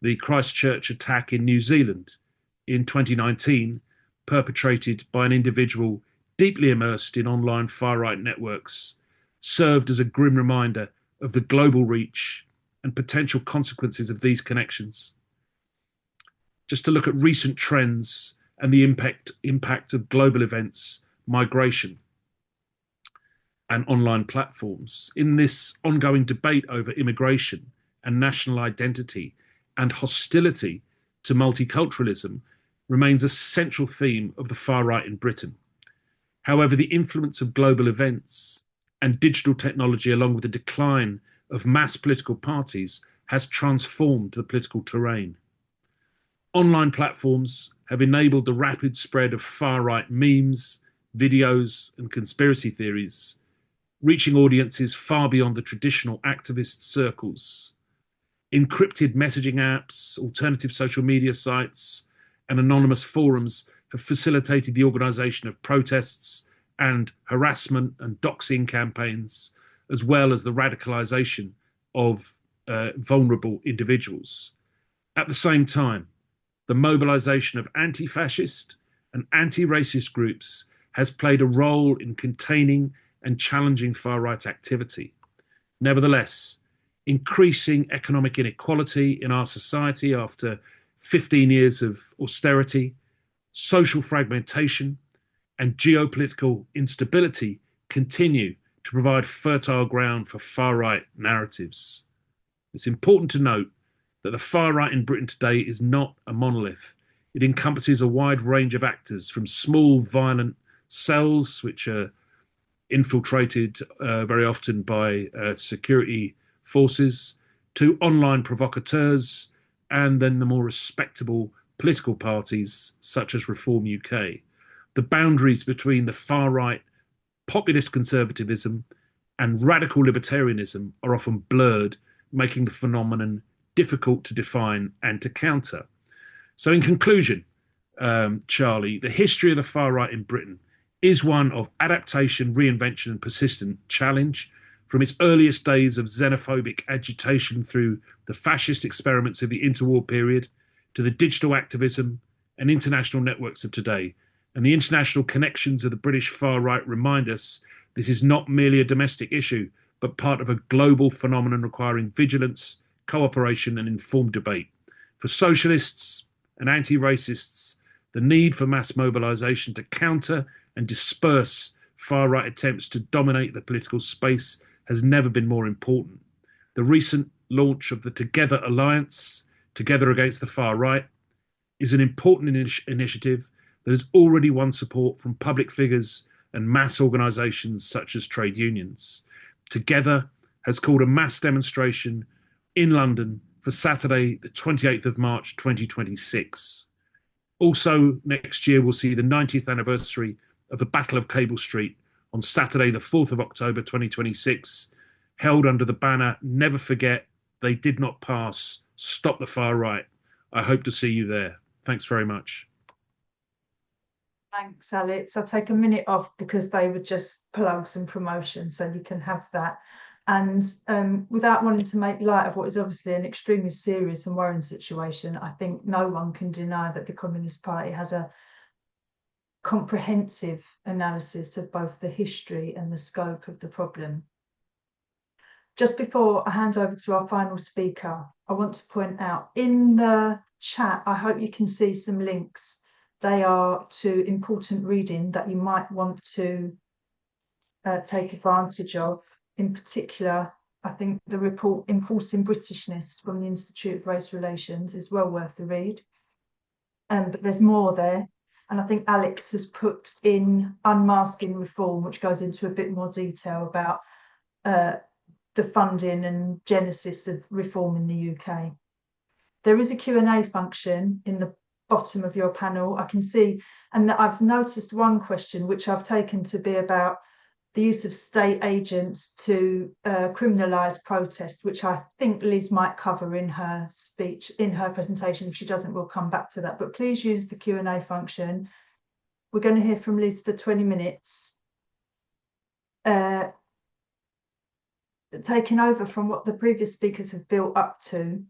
The Christchurch attack in New Zealand in 2019, perpetrated by an individual deeply immersed in online far-right networks, served as a grim reminder of the global reach and potential consequences of these connections. Just to look at recent trends and the impact of global events, migration, and online platforms. In this ongoing debate over immigration and national identity and hostility to multiculturalism remains a central theme of the far right in Britain. However, the influence of global events and digital technology, along with the decline of mass political parties, has transformed the political terrain. Online platforms have enabled the rapid spread of far-right memes, videos, and conspiracy theories, reaching audiences far beyond the traditional activist circles. Encrypted messaging apps, alternative social media sites, and anonymous forums have facilitated the organisation of protests and harassment and doxing campaigns, as well as the radicalisation of vulnerable individuals. At the same time, the mobilisation of anti-fascist and anti-racist groups has played a role in containing and challenging far-right activity. Nevertheless, increasing economic inequality in our society after 15 years of austerity, social fragmentation, and geopolitical instability continue to provide fertile ground for far-right narratives. It's important to note that the far right in Britain today is not a monolith. It encompasses a wide range of actors, from small violent cells, which are infiltrated very often by security forces, to online provocateurs, and then the more respectable political parties such as Reform UK. The boundaries between the far right populist conservatism and radical libertarianism are often blurred, making the phenomenon difficult to define and to counter. So in conclusion, Charlie, the history of the far right in Britain is one of adaptation, reinvention, and persistent challenge. From its earliest days of xenophobic agitation through the fascist experiments of the interwar period to the digital activism and international networks of today. And the international connections of the British far right remind us this is not merely a domestic issue, but part of a global phenomenon requiring vigilance, cooperation, and informed debate. For socialists and anti-racists, the need for mass mobilisation to counter and disperse far-right attempts to dominate the political space has never been more important. The recent launch of the Together Alliance, Together Against the Far Right, is an important initiative that has already won support from public figures and mass organisations such as trade unions. Together has called a mass demonstration in London for Saturday, the 28th of March, 2026. Also, next year, we'll see the 90th anniversary of the Battle of Cable Street on Saturday, the 4th of October, 2026, held under the banner, "Never Forget, They Did Not Pass, Stop the Far Right." I hope to see you there. Thanks very much. Thanks, Alex. I'll take a minute off because they were just plugs and promotions, so you can have that. And without wanting to make light of what is obviously an extremely serious and worrying situation, I think no one can deny that the Communist Party has a comprehensive analysis of both the history and the scope of the problem. Just before I hand over to our final speaker, I want to point out in the chat, I hope you can see some links. They are to important reading that you might want to take advantage of. In particular, I think the report Enforcing Britishness from the Institute of Race Relations is well worth the read. But there's more there. And I think Alex has put in Unmasking Reform, which goes into a bit more detail about the funding and genesis of reform in the UK. There is a Q&A function in the bottom of your panel. I can see, and I've noticed one question which I've taken to be about the use of state agents to criminalise protest, which I think Liz might cover in her speech, in her presentation. If she doesn't, we'll come back to that. But please use the Q&A function. We're going to hear from Liz for 20 minutes. Taking over from what the previous speakers have built up to,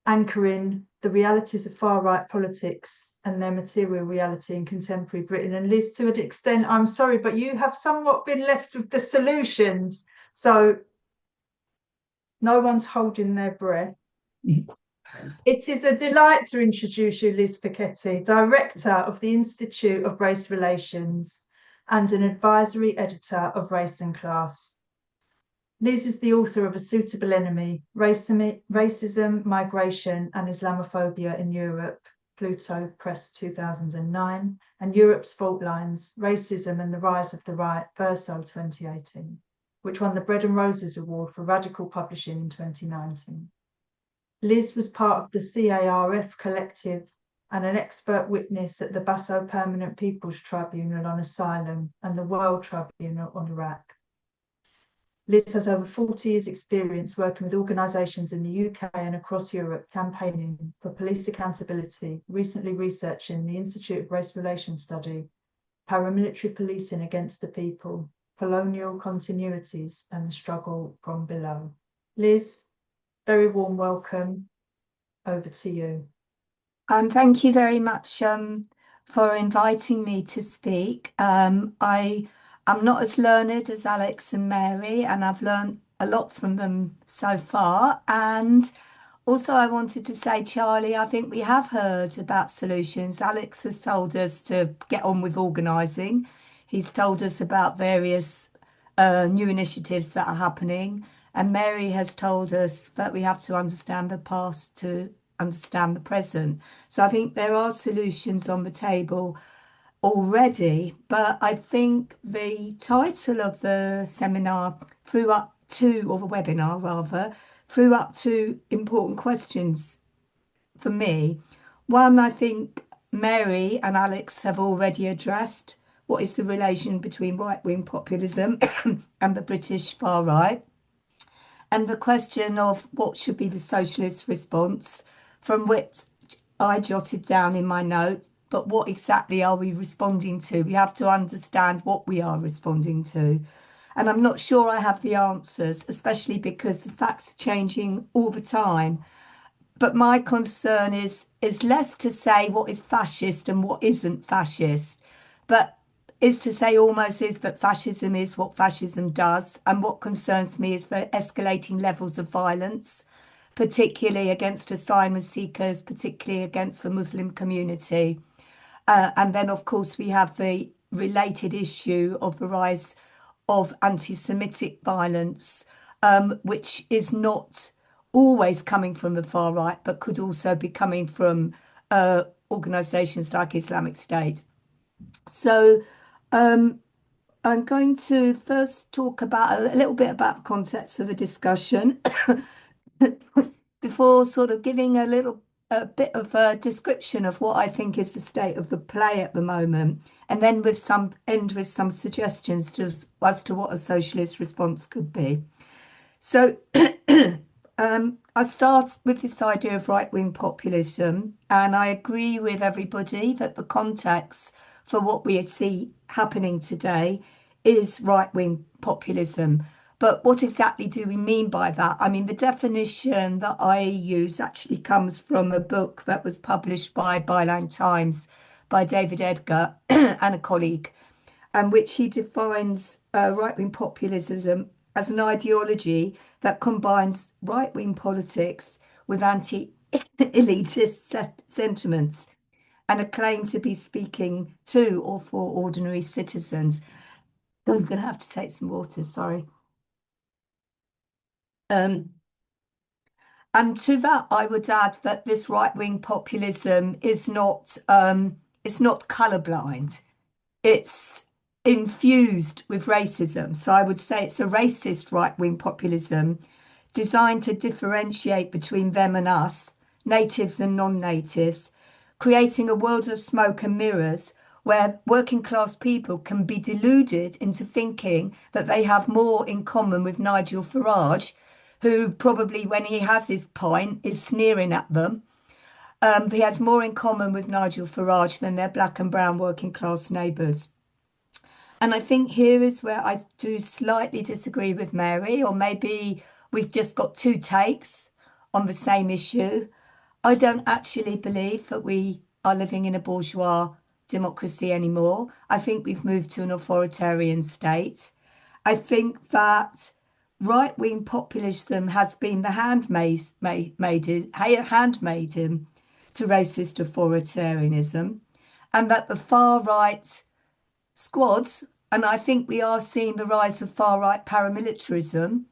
anchoring the realities of far-right politics and their material reality in contemporary Britain. And Liz, to an extent, I'm sorry, but you have somewhat been left with the solutions. So no one's holding their breath. It is a delight to introduce you, Liz Fekete, Director of the Institute of Race Relations and an advisory editor of Race and Class. Liz is the author of A Suitable Enemy, Racism, Migration and Islamophobia in Europe, Pluto Press 2009, and Europe's Fault Lines, Racism and the Rise of the Right, Verso 2018, which won the Bread and Roses Award for Radical Publishing in 2019. Liz was part of the CARF collective and an expert witness at the Basso Permanent People's Tribunal on Asylum and the World Tribunal on Iraq. Liz has over 40 years' experience working with organisations in the UK and across Europe campaigning for police accountability, recently researching the Institute of Race Relations study, paramilitary policing against the people, colonial continuities and the struggle from below. Liz, very warm welcome. Over to you. Thank you very much for inviting me to speak. I'm not as learned as Alex and Mary, and I've learned a lot from them so far. And also I wanted to say, Charlie, I think we have heard about solutions. Alex has told us to get on with organising. He's told us about various new initiatives that are happening. And Mary has told us that we have to understand the past to understand the present. So I think there are solutions on the table already, but I think the title of the seminar or the webinar rather, threw up two important questions for me. One, I think Mary and Alex have already addressed. What is the relation between right-wing populism and the British far right? And the question of what should be the socialist response, from which I jotted down in my note, but what exactly are we responding to? We have to understand what we are responding to. And I'm not sure I have the answers, especially because the facts are changing all the time. But my concern is less to say what is fascist and what isn't fascist, but is to say almost is that fascism is what fascism does. And what concerns me is the escalating levels of violence, particularly against asylum seekers, particularly against the Muslim community. And then, of course, we have the related issue of the rise of anti-Semitic violence, which is not always coming from the far right, but could also be coming from organisations like Islamic State. So I'm going to first talk about a little bit about the context of the discussion before sort of giving a bit of a description of what I think is the state of the play at the moment, and then end with some suggestions as to what a socialist response could be. So I start with this idea of right-wing populism, and I agree with everybody that the context for what we see happening today is right-wing populism. But what exactly do we mean by that? I mean, the definition that I use actually comes from a book that was published by Byline Times by David Edgar and a colleague, and which he defines right-wing populism as an ideology that combines right-wing politics with anti-elitist sentiments and a claim to be speaking to or for ordinary citizens. I'm going to have to take some water, sorry. And to that, I would add that this right-wing populism is not colourblind. It's infused with racism. So I would say it's a racist right-wing populism designed to differentiate between them and us, natives and non-natives, creating a world of smoke and mirrors where working class people can be deluded into thinking that they have more in common with Nigel Farage, who probably, when he has his pint, is sneering at them. He has more in common with Nigel Farage than their black and brown working class neighbours. And I think here is where I do slightly disagree with Mary, or maybe we've just got two takes on the same issue. I don't actually believe that we are living in a bourgeois democracy anymore. I think we've moved to an authoritarian state. I think that right-wing populism has been the handmaiden to racist authoritarianism, and that the far-right squads, and I think we are seeing the rise of far-right paramilitarism,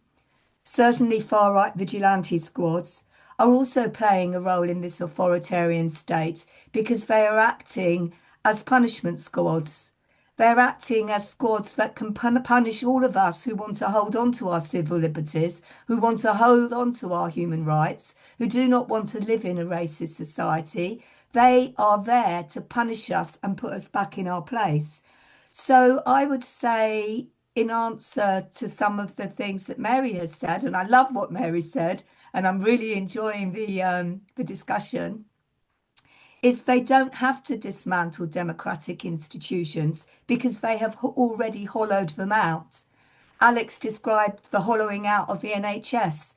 certainly far-right vigilante squads, are also playing a role in this authoritarian state because they are acting as punishment squads. They're acting as squads that can punish all of us who want to hold on to our civil liberties, who want to hold on to our human rights, who do not want to live in a racist society. They are there to punish us and put us back in our place. So I would say, in answer to some of the things that Mary has said, and I love what Mary said, and I'm really enjoying the discussion, is they don't have to dismantle democratic institutions because they have already hollowed them out. Alex described the hollowing out of the NHS,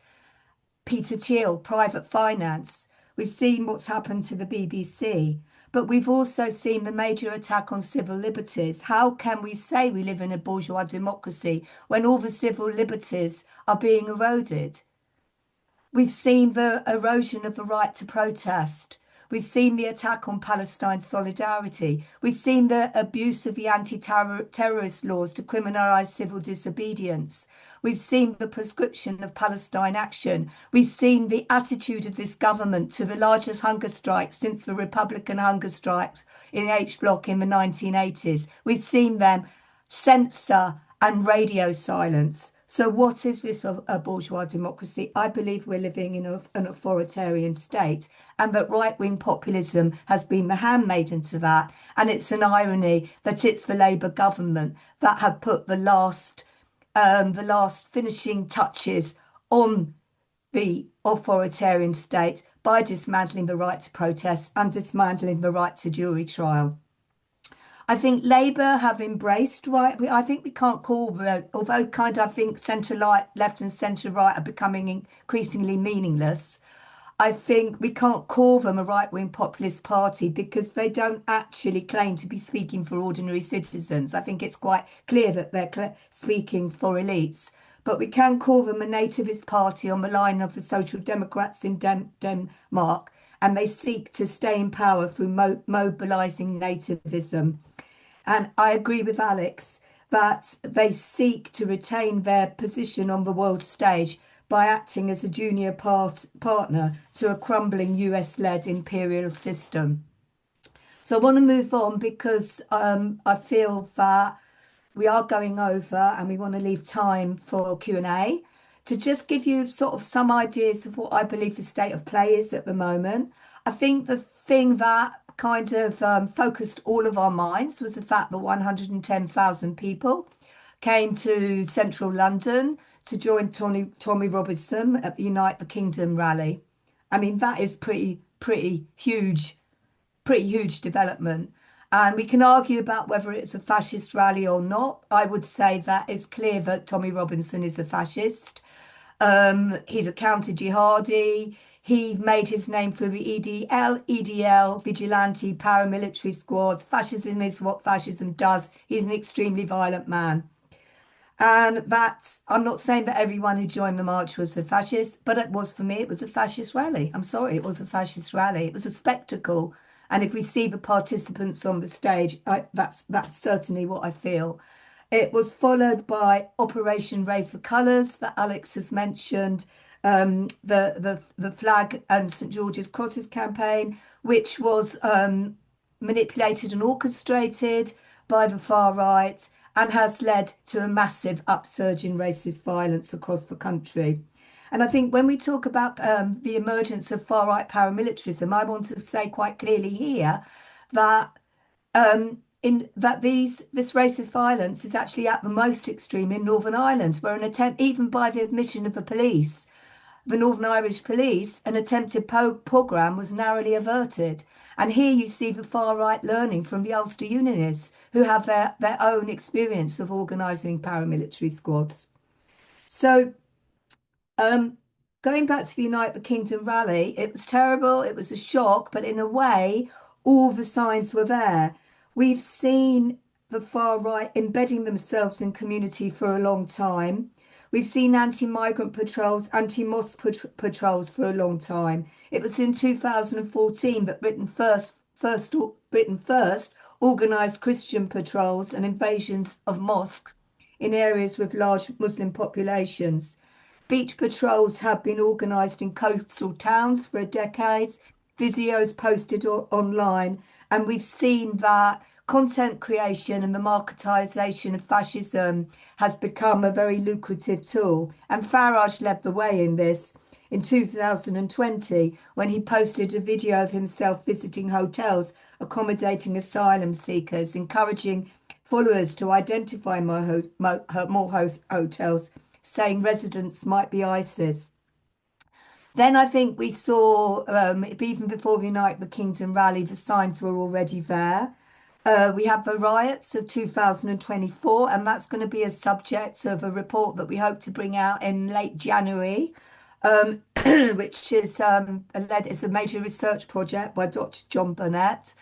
Peter Thiel, private finance. We've seen what's happened to the BBC, but we've also seen the major attack on civil liberties. How can we say we live in a bourgeois democracy when all the civil liberties are being eroded? We've seen the erosion of the right to protest. We've seen the attack on Palestine solidarity. We've seen the abuse of the anti-terrorist laws to criminalise civil disobedience. We've seen the prescription of Palestine action. We've seen the attitude of this government to the largest hunger strike since the Republican hunger strikes in H Block in the 1980s. We've seen them censor and radio silence. So what is this a bourgeois democracy? I believe we're living in an authoritarian state, and that right-wing populism has been the handmaiden to that. And it's an irony that it's the Labour government that have put the last finishing touches on the authoritarian state by dismantling the right to protest and dismantling the right to jury trial. I think Labour have embraced right. I think we can't call them, although kind of I think centre-left and centre-right are becoming increasingly meaningless. I think we can't call them a right-wing populist party because they don't actually claim to be speaking for ordinary citizens. I think it's quite clear that they're speaking for elites. But we can call them a nativist party on the line of the Social Democrats in Denmark, and they seek to stay in power through mobilising nativism. And I agree with Alex that they seek to retain their position on the world stage by acting as a junior partner to a crumbling US-led imperial system. So I want to move on because I feel that we are going over and we want to leave time for Q&A. To just give you sort of some ideas of what I believe the state of play is at the moment, I think the thing that kind of focused all of our minds was the fact that 110,000 people came to central London to join Tommy Robinson at the Unite the Kingdom rally. I mean, that is pretty huge development. And we can argue about whether it's a fascist rally or not. I would say that it's clear that Tommy Robinson is a fascist. He's a counter-jihadi. He made his name through the EDL, vigilante, paramilitary squads. Fascism is what fascism does. He's an extremely violent man. And that's, I'm not saying that everyone who joined the march was a fascist, but it was, for me, it was a fascist rally. I'm sorry, it was a fascist rally. It was a spectacle. And if we see the participants on the stage, that's certainly what I feel. It was followed by Operation Raise the Colours that Alex has mentioned, the flag and St George's Crosses campaign, which was manipulated and orchestrated by the far right and has led to a massive upsurge in racist violence across the country. And I think when we talk about the emergence of far right paramilitarism, I want to say quite clearly here that this racist violence is actually at the most extreme in Northern Ireland, where an attempt, even by the admission of the police, the Northern Irish police, an attempted pogrom was narrowly averted. And here you see the far right learning from the Ulster Unionists, who have their own experience of organising paramilitary squads. So going back to the Unite the Kingdom rally, it was terrible, it was a shock, but in a way, all the signs were there. We've seen the far right embedding themselves in community for a long time. We've seen anti-migrant patrols, anti-mosque patrols for a long time. It was in 2014 that Britain first organised Christian patrols and invasions of mosques in areas with large Muslim populations. Beach patrols have been organised in coastal towns for a decade, videos posted online, and we've seen that content creation and the marketisation of fascism has become a very lucrative tool. And Farage led the way in this in 2020 when he posted a video of himself visiting hotels, accommodating asylum seekers, encouraging followers to identify more hotels, saying residents might be ISIS. Then I think we saw, even before the Unite the Kingdom rally, the signs were already there. We have the riots of 2024, and that's going to be a subject of a report that we hope to bring out in late January, which is is a major research project by Dr. John Burnett,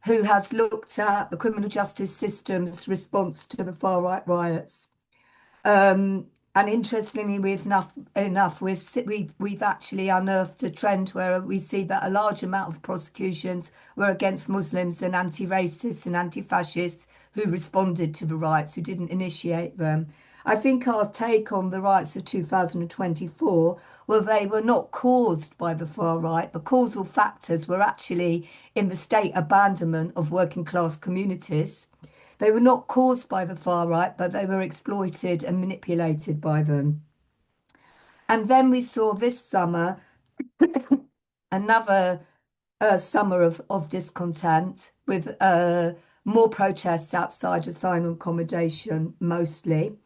who has looked at the criminal justice system's response to the far right riots. And interestingly enough, we've actually unearthed a trend where we see that a large amount of prosecutions were against Muslims and anti-racists and anti-fascists who responded to the riots, who didn't initiate them. I think our take on the riots of 2024 were they were not caused by the far right. The causal factors were actually in the state abandonment of working class communities. They were not caused by the far right, but they were exploited and manipulated by them. And then we saw this summer another summer of discontent with more protests outside asylum accommodation mostly.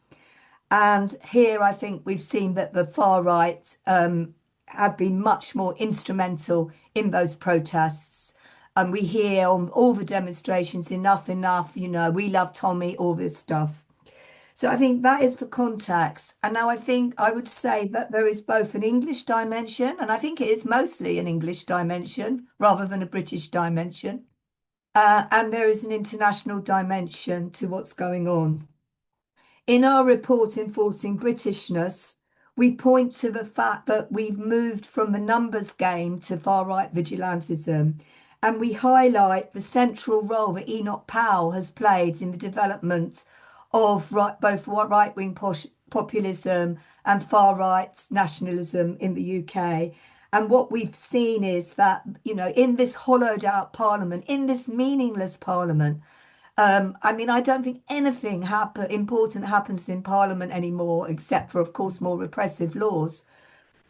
And here I think we've seen that the far right have been much more instrumental in those protests. And we hear on all the demonstrations, enough, you know, we love Tommy, all this stuff. So I think that is for context. And now I think I would say that there is both an English dimension, and I think it is mostly an English dimension rather than a British dimension. And there is an international dimension to what's going on. In our report, Enforcing Britishness, we point to the fact that we've moved from the numbers game to far-right vigilantism, and we highlight the central role that Enoch Powell has played in the development of both right-wing populism and far-right nationalism in the UK. And what we've seen is that, you know, in this hollowed-out parliament, in this meaningless parliament, I mean, I don't think anything important happens in Parliament anymore, except for, of course, more repressive laws.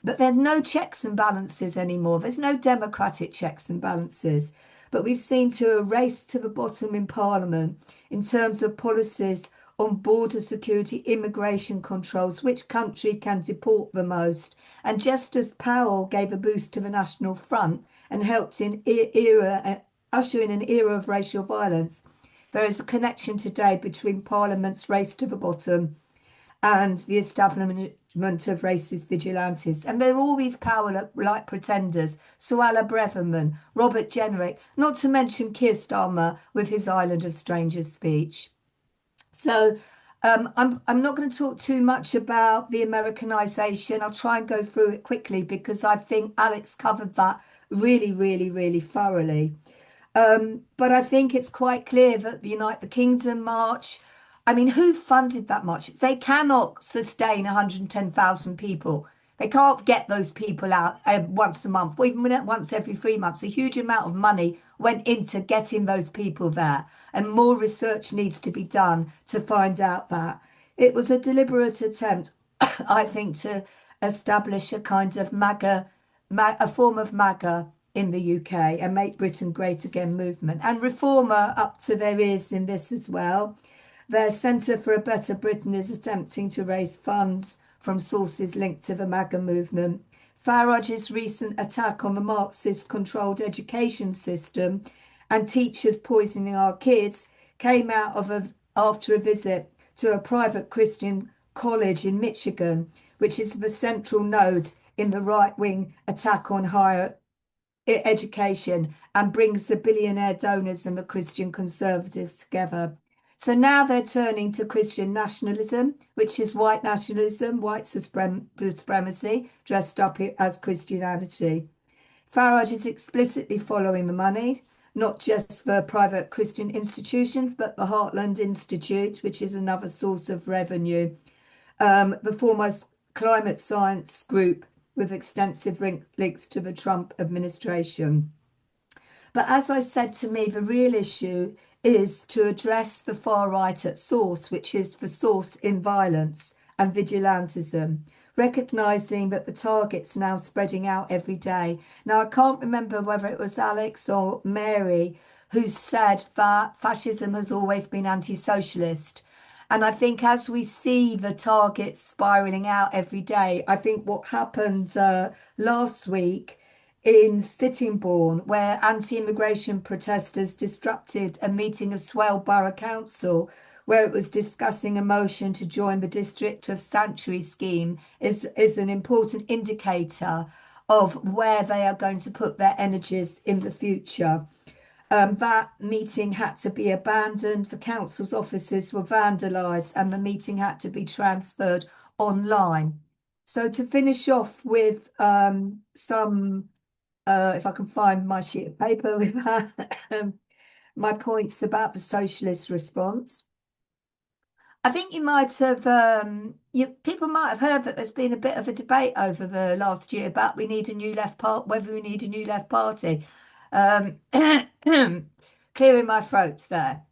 But there's no checks and balances anymore. There's no democratic checks and balances. But we've seen to a race to the bottom in Parliament in terms of policies on border security, immigration controls, which country can deport the most. And just as Powell gave a boost to the National Front and helped in usher in an era of racial violence. There is a connection today between Parliament's race to the bottom and the establishment of racist vigilantes. And they're always power like pretenders. Suella Braverman, Robert Jenrick, not to mention Keir Starmer with his Island of Strangers speech. So I'm not going to talk too much about the Americanization. I'll try and go through it quickly because I think Alex covered that really, really, really thoroughly. But I think it's quite clear that the United Kingdom march, I mean, who funded that march? They cannot sustain 110,000 people. They can't get those people out once a month, or even once every 3 months. A huge amount of money went into getting those people there. And more research needs to be done to find out that. It was a deliberate attempt, I think, to establish a kind of a form of MAGA in the UK and Make Britain Great Again movement. And Reformer up to their ears in this as well. Their Centre for a Better Britain is attempting to raise funds from sources linked to the MAGA movement. Farage's recent attack on the Marxist-controlled education system and teachers poisoning our kids came out of after a visit to a private Christian college in Michigan, which is the central node in the right-wing attack on higher education and brings the billionaire donors and the Christian conservatives together. So now they're turning to Christian nationalism, which is white nationalism, white supremacy, dressed up as Christianity. Farage is explicitly following the money, not just for private Christian institutions, but the Heartland Institute, which is another source of revenue. The foremost climate science group with extensive links to the Trump administration. But as I said, to me, the real issue is to address the far right at source, which is the source in violence and vigilantism, recognising that the target's now spreading out every day. Now, I can't remember whether it was Alex or Mary who said that fascism has always been anti-socialist. And I think as we see the targets spiralling out every day, I think what happened last week in Sittingbourne, where anti-immigration protesters disrupted a meeting of Swale Borough Council, where it was discussing a motion to join the District of Sanctuary scheme, is an important indicator of where they are going to put their energies in the future. That meeting had to be abandoned, the council's offices were vandalised, and the meeting had to be transferred online. So to finish off with some, if I can find my sheet of paper with that, my points about the socialist response. I think you might have, people might have heard that there's been a bit of a debate over the last year about we need a new left part, whether we need a new left party. Clearing my throat there.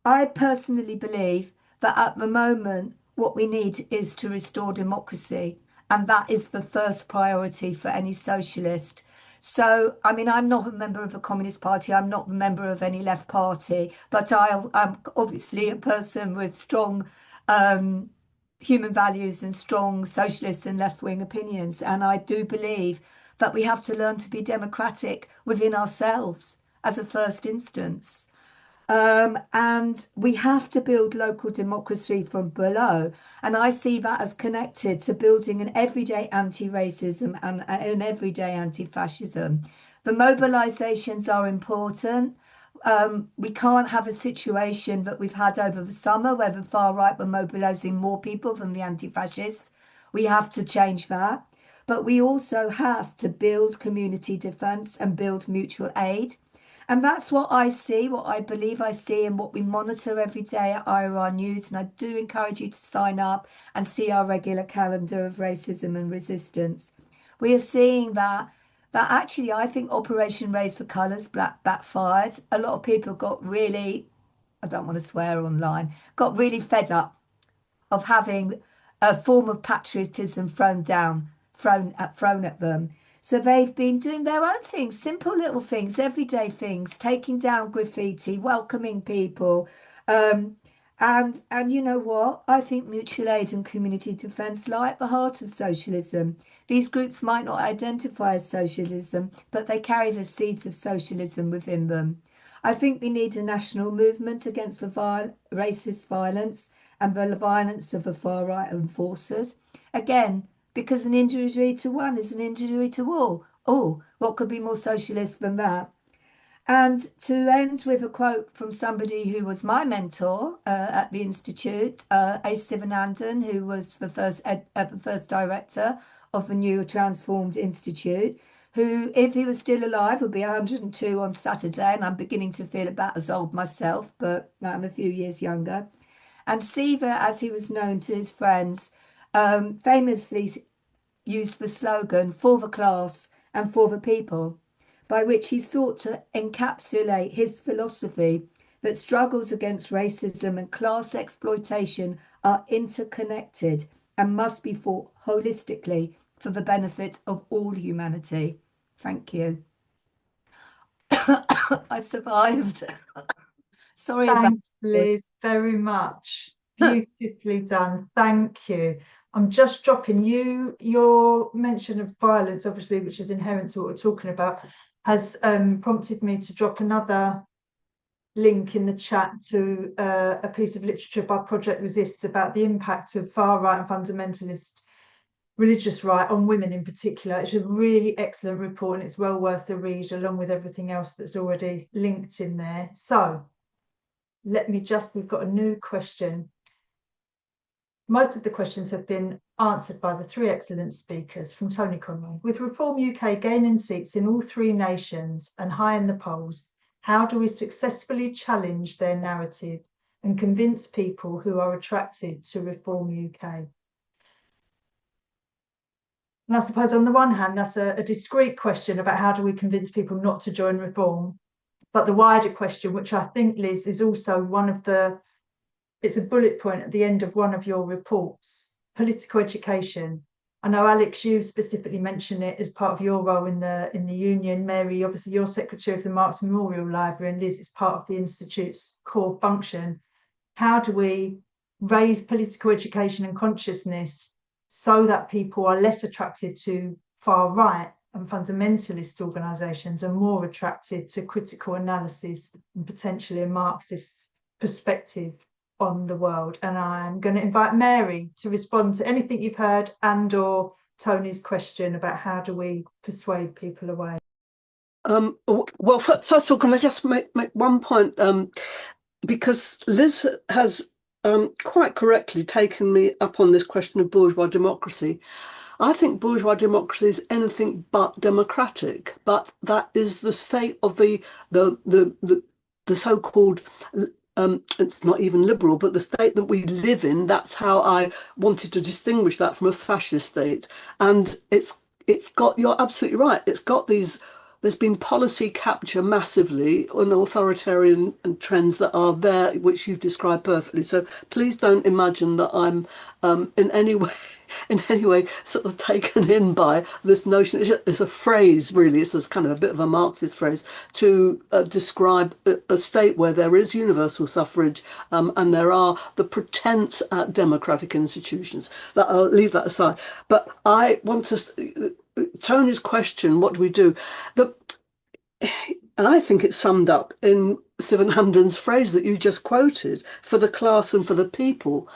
I personally believe that at the moment, what we need is to restore democracy, and that is the first priority for any socialist. So, I mean, I'm not a member of the Communist Party, I'm not a member of any left party, but I'm obviously a person with strong human values and strong socialist and left-wing opinions. And I do believe that we have to learn to be democratic within ourselves as a first instance. And we have to build local democracy from below. And I see that as connected to building an everyday anti-racism and an everyday anti-fascism. The mobilisations are important. We can't have a situation that we've had over the summer where the far right were mobilising more people than the anti-fascists. We have to change that. But we also have to build community defence and build mutual aid. And that's what I see, what I believe I see, and what we monitor every day at IRR News. And I do encourage you to sign up and see our regular calendar of racism and resistance. We are seeing that actually, I think Operation Raise for Colours backfired. A lot of people got really, I don't want to swear online, got really fed up of having a form of patriotism thrown at them. So they've been doing their own things, simple little things, everyday things, taking down graffiti, welcoming people. And you know what? I think mutual aid and community defence lie at the heart of socialism. These groups might not identify as socialism, but they carry the seeds of socialism within them. I think we need a national movement against the racist violence and the violence of the far-right enforcers. Again, because an injury to one is an injury to all. Oh, what could be more socialist than that? And to end with a quote from somebody who was my mentor at the Institute, A. Sivanandan, who was the first director of the new Transformed Institute, who, if he was still alive, would be 102 on Saturday, and I'm beginning to feel about as old myself, but I'm a few years younger. And Siva, as he was known to his friends, famously used the slogan, "For the class and for the people," by which he sought to encapsulate his philosophy that struggles against racism and class exploitation are interconnected and must be fought holistically for the benefit of all humanity. Thank you. I survived. Sorry about Thanks, this. Liz, very much. Beautifully done. Thank you. I'm just dropping your mention of violence, obviously, which is inherent to what we're talking about, has prompted me to drop another link in the chat to a piece of literature by Project Resist about the impact of far-right and fundamentalist religious right on women in particular. It's a really excellent report and it's well worth a read, along with everything else that's already linked in there. So we've got a new question. Most of the questions have been answered by the three excellent speakers from Tony Conroy. With Reform UK gaining seats in all three nations and high in the polls, how do we successfully challenge their narrative and convince people who are attracted to Reform UK? And I suppose on the one hand, that's a discrete question about how do we convince people not to join Reform. But the wider question, which I think, Liz, is also it's a bullet point at the end of one of your reports, political education. I know, Alex, you specifically mentioned it as part of your role in the union. Mary, obviously, you're secretary of the Marx Memorial Library, and Liz is part of the Institute's core function. How do we raise political education and consciousness so that people are less attracted to far right and fundamentalist organisations and more attracted to critical analysis and potentially a Marxist perspective on the world? And I'm going to invite Mary to respond to anything you've heard and or Tony's question about how do we persuade people away. Well, first of all, can I just make one point? Because Liz has quite correctly taken me up on this question of bourgeois democracy. I think bourgeois democracy is anything but democratic, but that is the state of the so-called it's not even liberal, but the state that we live in. That's how I wanted to distinguish that from a fascist state. And it's got, you're absolutely right, it's got these, there's been policy capture massively on authoritarian and trends that are there, which you've described perfectly. So please don't imagine that I'm in any way sort of taken in by this notion. It's a phrase, really. It's kind of a bit of a Marxist phrase to describe a state where there is universal suffrage and there are the pretense at democratic institutions. That I'll leave that aside. But I want to Tony's question, what do we do? And I think it's summed up in Sivanandan's phrase that you just quoted, for the class and for the people.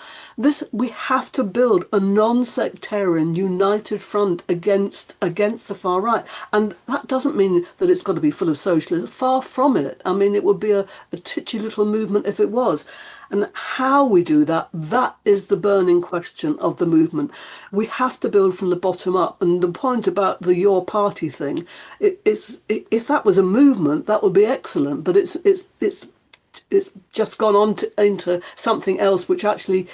We have to build a non-sectarian united front against the far right. And that doesn't mean that it's got to be full of socialists. Far from it. I mean, it would be a titchy little movement if it was. And how we do that, that is the burning question of the movement. We have to build from the bottom up. And the point about the your party thing, if that was a movement, that would be excellent. But it's just gone on into something else, which actually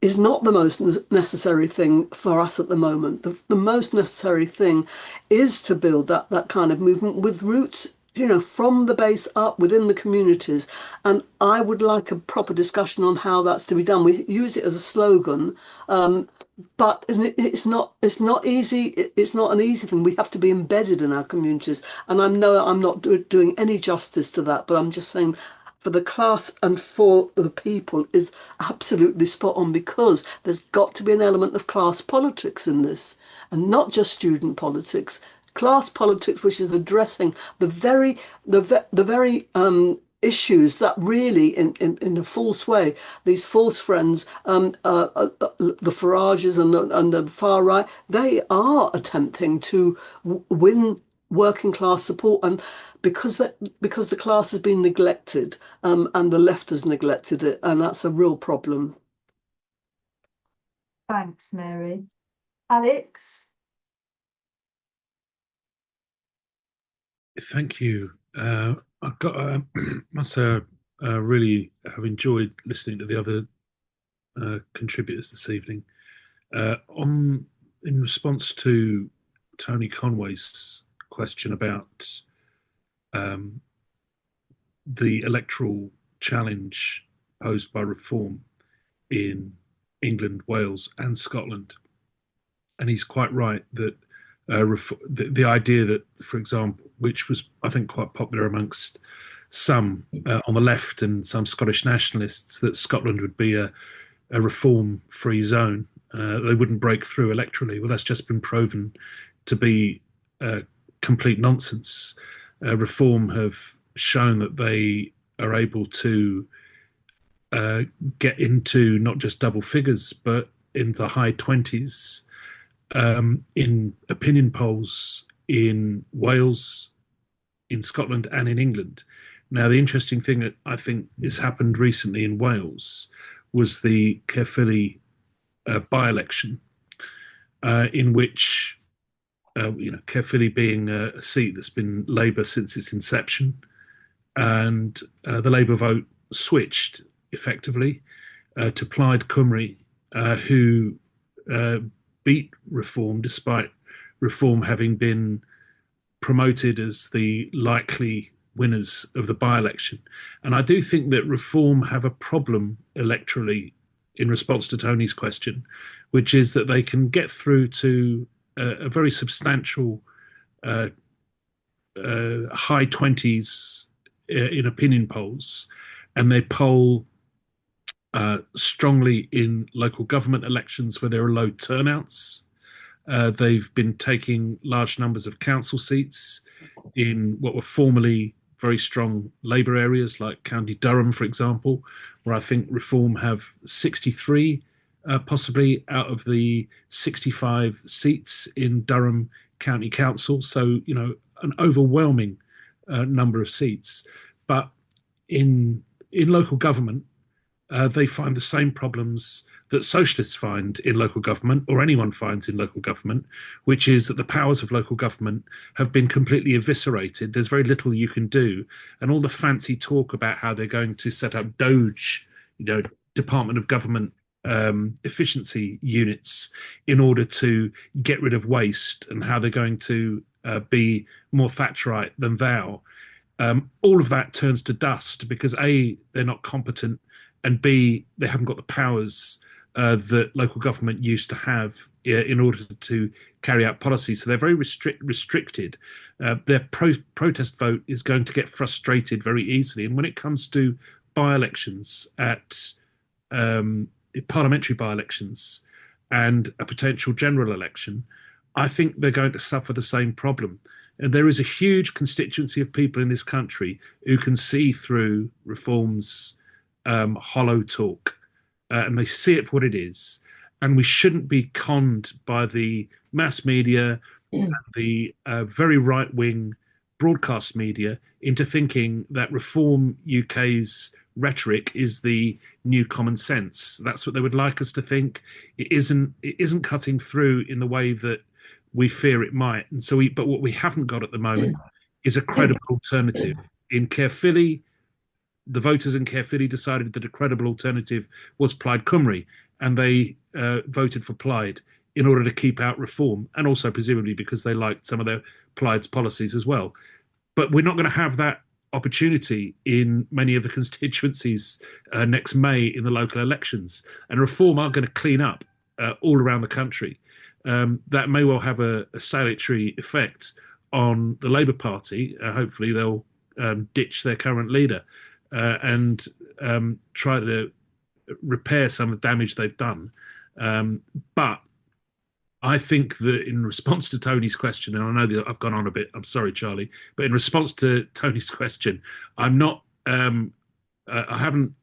is not the most necessary thing for us at the moment. The most necessary thing is to build that kind of movement with roots, you know, from the base up within the communities. And I would like a proper discussion on how that's to be done. We use it as a slogan, but it's not easy. It's not an easy thing. We have to be embedded in our communities. And I'm not doing any justice to that, but I'm just saying, for the class and for the people is absolutely spot on, because there's got to be an element of class politics in this, and not just student politics, class politics which is addressing the very issues that really, in a false way, these false friends, the Farages and the far right, they are attempting to win working class support, and because the class has been neglected, and the left has neglected it, and that's a real problem. Thanks, Mary. Alex? Thank you. I've got must say I really have enjoyed listening to the other contributors this evening. In response to Tony Conway's question about the electoral challenge posed by reform in England, Wales, and Scotland, and he's quite right that the idea that, for example, which was I think quite popular amongst some on the left and some Scottish nationalists, that Scotland would be a reform-free zone. They wouldn't break through electorally. Well, that's just been proven to be complete nonsense. Reform have shown that they are able to get into not just double figures, but in the high 20s in opinion polls in Wales, in Scotland, and in England. Now, the interesting thing that I think has happened recently in Wales was the Caerphilly by-election, in which, Caerphilly being a seat that's been Labour since its inception, and the Labour vote switched effectively to Plaid Cymru, who beat Reform despite Reform having been promoted as the likely winners of the by-election. And I do think that Reform have a problem electorally in response to Tony's question, which is that they can get through to a very substantial high 20s in opinion polls, and they poll strongly in local government elections where there are low turnouts. They've been taking large numbers of council seats in what were formerly very strong Labour areas like County Durham, for example, where I think Reform have 63 possibly out of the 65 seats in Durham County Council. So, an overwhelming number of seats. But in local government, they find the same problems that socialists find in local government, or anyone finds in local government, which is that the powers of local government have been completely eviscerated. There's very little you can do. And all the fancy talk about how they're going to set up Doge, Department of Government efficiency units in order to get rid of waste, and how they're going to be more Thatcherite than thou. All of that turns to dust because A, they're not competent, and B, they haven't got the powers that local government used to have in order to carry out policy. So they're very restricted. Their protest vote is going to get frustrated very easily. And when it comes to by-elections at parliamentary by-elections and a potential general election, I think they're going to suffer the same problem. And there is a huge constituency of people in this country who can see through Reform's hollow talk, and they see it for what it is. And we shouldn't be conned by the mass media and the very right-wing broadcast media into thinking that Reform UK's rhetoric is the new common sense. That's what they would like us to think. It isn't cutting through in the way that we fear it might. And so but what we haven't got at the moment is a credible alternative. In Caerphilly, the voters in Caerphilly decided that a credible alternative was Plaid Cymru, and they voted for Plaid in order to keep out Reform, and also presumably because they liked some of their Plaid's policies as well. But we're not going to have that opportunity in many of the constituencies next May in the local elections, and Reform aren't going to clean up all around the country. That may well have a salutary effect on the Labour Party. Hopefully they'll ditch their current leader and try to repair some of the damage they've done. But I think that in response to Tony's question, and I know that I've gone on a bit, I'm sorry, Charlie, but in response to Tony's question, I'm not, I haven't,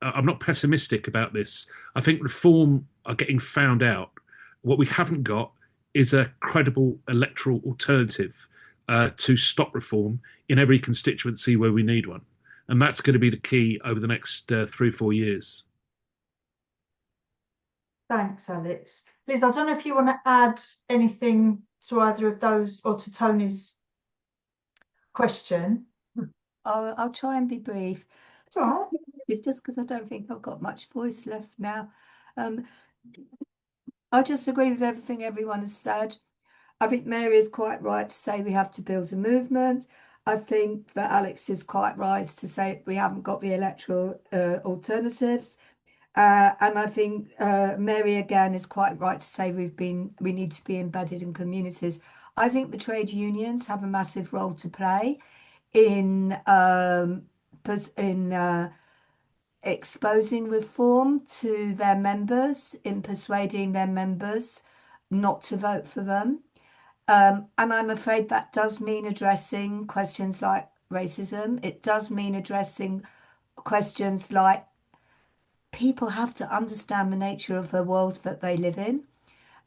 I'm not pessimistic about this. I think reform are getting found out. What we haven't got is a credible electoral alternative to stop reform in every constituency where we need one. And that's going to be the key over the next 3 or 4 years. Thanks, Alex. Liz, I don't know if you want to add anything to either of those or to Tony's question. I'll try and be brief. It's all right. Just because I don't think I've got much voice left now. I just agree with everything everyone has said. I think Mary is quite right to say we have to build a movement. I think that Alex is quite right to say we haven't got the electoral alternatives. And I think Mary again is quite right to say we need to be embedded in communities. I think the trade unions have a massive role to play in exposing reform to their members, in persuading their members not to vote for them. And I'm afraid that does mean addressing questions like racism. It does mean addressing questions like people have to understand the nature of the world that they live in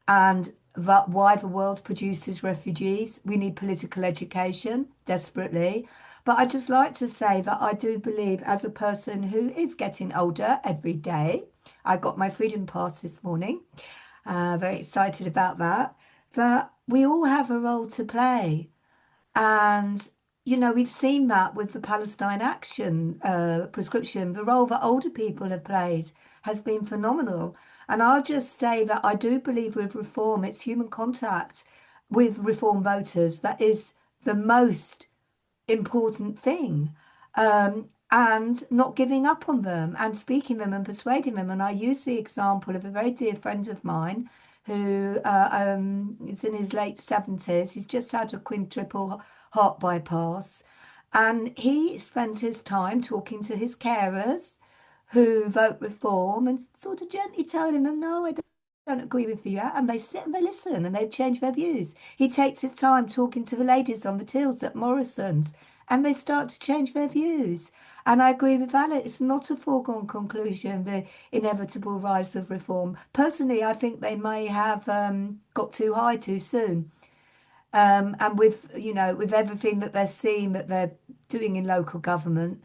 and that why the world produces refugees. We need political education desperately. But I'd just like to say that I do believe, as a person who is getting older every day, I got my freedom pass this morning, very excited about that we all have a role to play. And, you know, we've seen that with the Palestine Action prescription. The role that older people have played has been phenomenal. And I'll just say that I do believe with reform, it's human contact with reform voters that is the most important thing. And not giving up on them and speaking them and persuading them. And I use the example of a very dear friend of mine who is in his late 70s. He's just had a quintuple heart bypass. And he spends his time talking to his carers who vote reform and sort of gently telling them, no, I don't agree with you. And they sit and they listen and they change their views. He takes his time talking to the ladies on the tills at Morrison's and they start to change their views. And I agree with Alex, it's not a foregone conclusion, the inevitable rise of reform. Personally, I think they may have got too high too soon. And with, you know, with everything that they're seeing that they're doing in local government,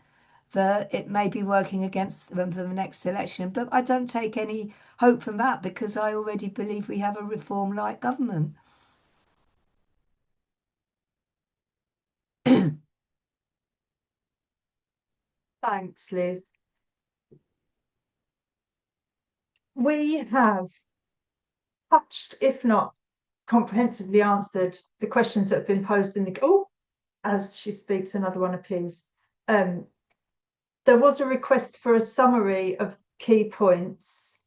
that it may be working against them for the next election. But I don't take any hope from that because I already believe we have a reform-like government. Thanks, Liz. We have touched, if not comprehensively answered, the questions that have been posed in the... as she speaks, another one appears. There was a request for a summary of key points,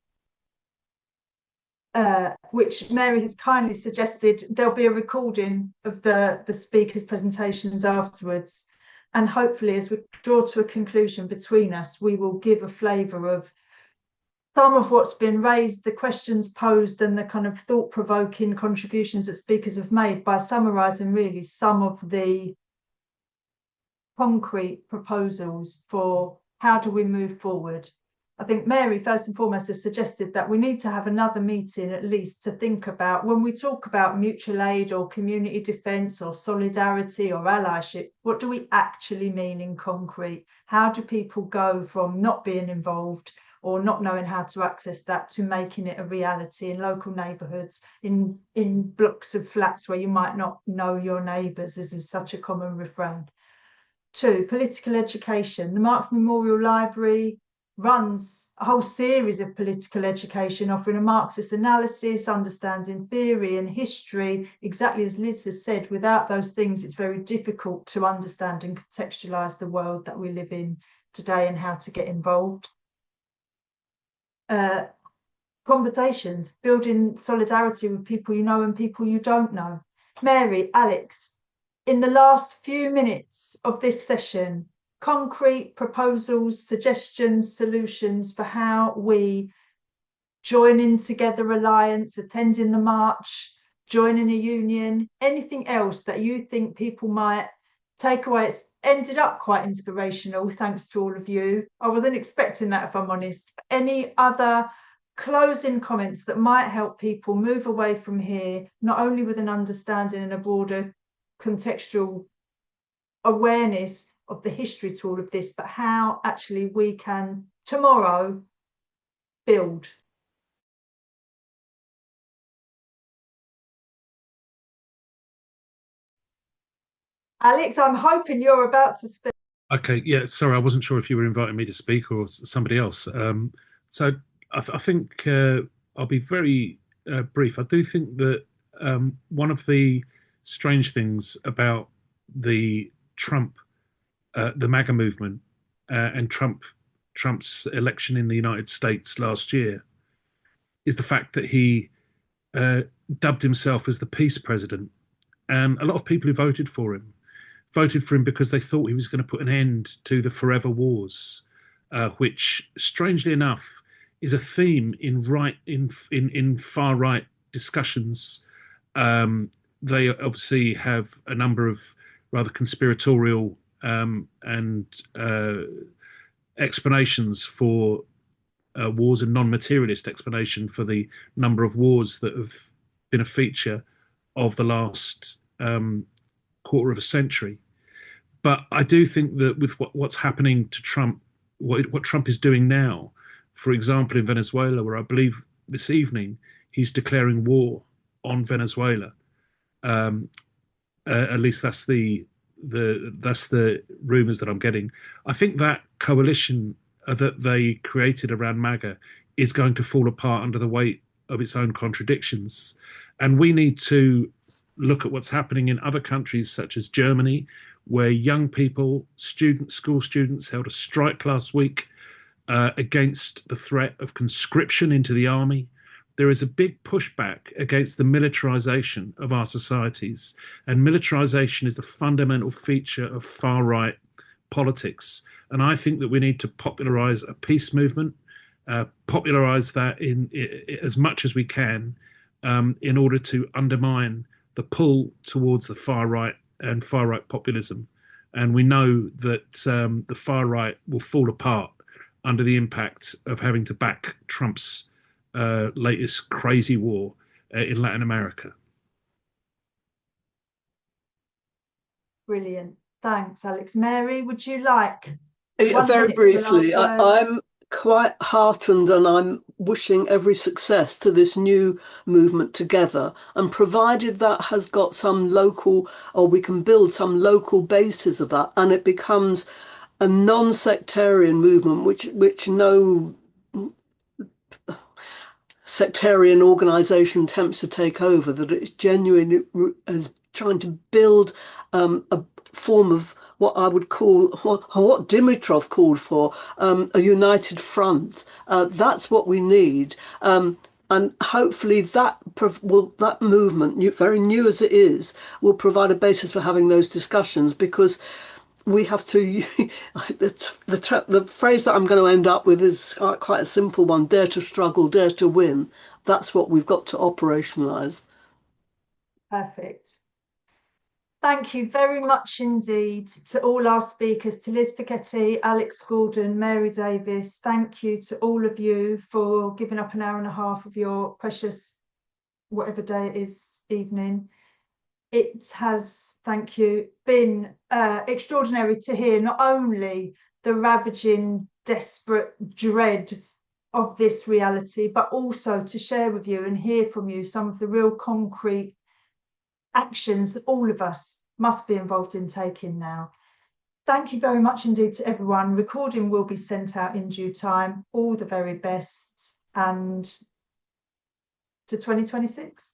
which Mary has kindly suggested there'll be a recording of the speakers' presentations afterwards. And hopefully, as we draw to a conclusion between us, we will give a flavour of some of what's been raised, the questions posed and the kind of thought-provoking contributions that speakers have made by summarising really some of the concrete proposals for how do we move forward. I think Mary, first and foremost, has suggested that we need to have another meeting at least to think about when we talk about mutual aid or community defence or solidarity or allyship, what do we actually mean in concrete? How do people go from not being involved or not knowing how to access that to making it a reality in local neighbourhoods, in blocks of flats where you might not know your neighbours, as is such a common refrain. 2, political education. The Marx Memorial Library runs a whole series of political education, offering a Marxist analysis, understanding theory and history. Exactly as Liz has said, without those things, it's very difficult to understand and contextualise the world that we live in today and how to get involved. Conversations, building solidarity with people you know and people you don't know. Mary, Alex, in the last few minutes of this session, concrete proposals, suggestions, solutions for how we joining Together Alliance, attending the march, joining a union, anything else that you think people might take away. It's ended up quite inspirational, thanks to all of you. I wasn't expecting that, if I'm honest. Any other closing comments that might help people move away from here, not only with an understanding and a broader contextual awareness of the history to all of this, but how actually we can tomorrow build? Alex, I'm hoping you're about to speak. Okay, yeah, sorry, I wasn't sure if you were inviting me to speak or somebody else. So I think I'll be very brief. I do think that one of the strange things about the MAGA movement and Trump's election in the United States last year is the fact that he dubbed himself as the peace president. And a lot of people who voted for him because they thought he was going to put an end to the forever wars, which, strangely enough, is a theme in far right discussions. They obviously have a number of rather conspiratorial and explanations for wars, and non-materialist explanation for the number of wars that have been a feature of the last quarter of a century. But I do think that with what's happening to Trump, what Trump is doing now, for example, in Venezuela, where I believe this evening he's declaring war on Venezuela. At least that's the rumors that I'm getting. I think that coalition that they created around MAGA is going to fall apart under the weight of its own contradictions. And we need to look at what's happening in other countries, such as Germany, where young people, school students, held a strike last week against the threat of conscription into the army. There is a big pushback against the militarization of our societies, and militarization is a fundamental feature of far-right politics. And I think that we need to popularize a peace movement, popularize that in as much as we can, in order to undermine the pull towards the far right and far right populism. And we know that the far right will fall apart under the impact of having to back Trump's latest crazy war in Latin America. Brilliant. Thanks, Alex. Mary, would you like? Very briefly, I'm quite heartened, and I'm wishing every success to this new movement Together. And provided that has got some local, or we can build some local basis of that, and it becomes a non-sectarian movement, which no sectarian organisation attempts to take over, that it's genuinely as trying to build a form of what I would call, what Dimitrov called for, a united front. That's what we need. And hopefully that movement, very new as it is, will provide a basis for having those discussions, because we have to, the phrase that I'm going to end up with is quite a simple one: dare to struggle, dare to win. That's what we've got to operationalise. Perfect. Thank you very much indeed to all our speakers, to Liz Fekete, Alex Gordon, Mary Davis. Thank you to all of you for giving up an hour and a half of your precious, whatever day it is, evening. It has, thank you, been extraordinary to hear not only the ravaging, desperate dread of this reality, but also to share with you and hear from you some of the real concrete actions that all of us must be involved in taking now. Thank you very much indeed to everyone. Recording will be sent out in due time. All the very best, and to 2026.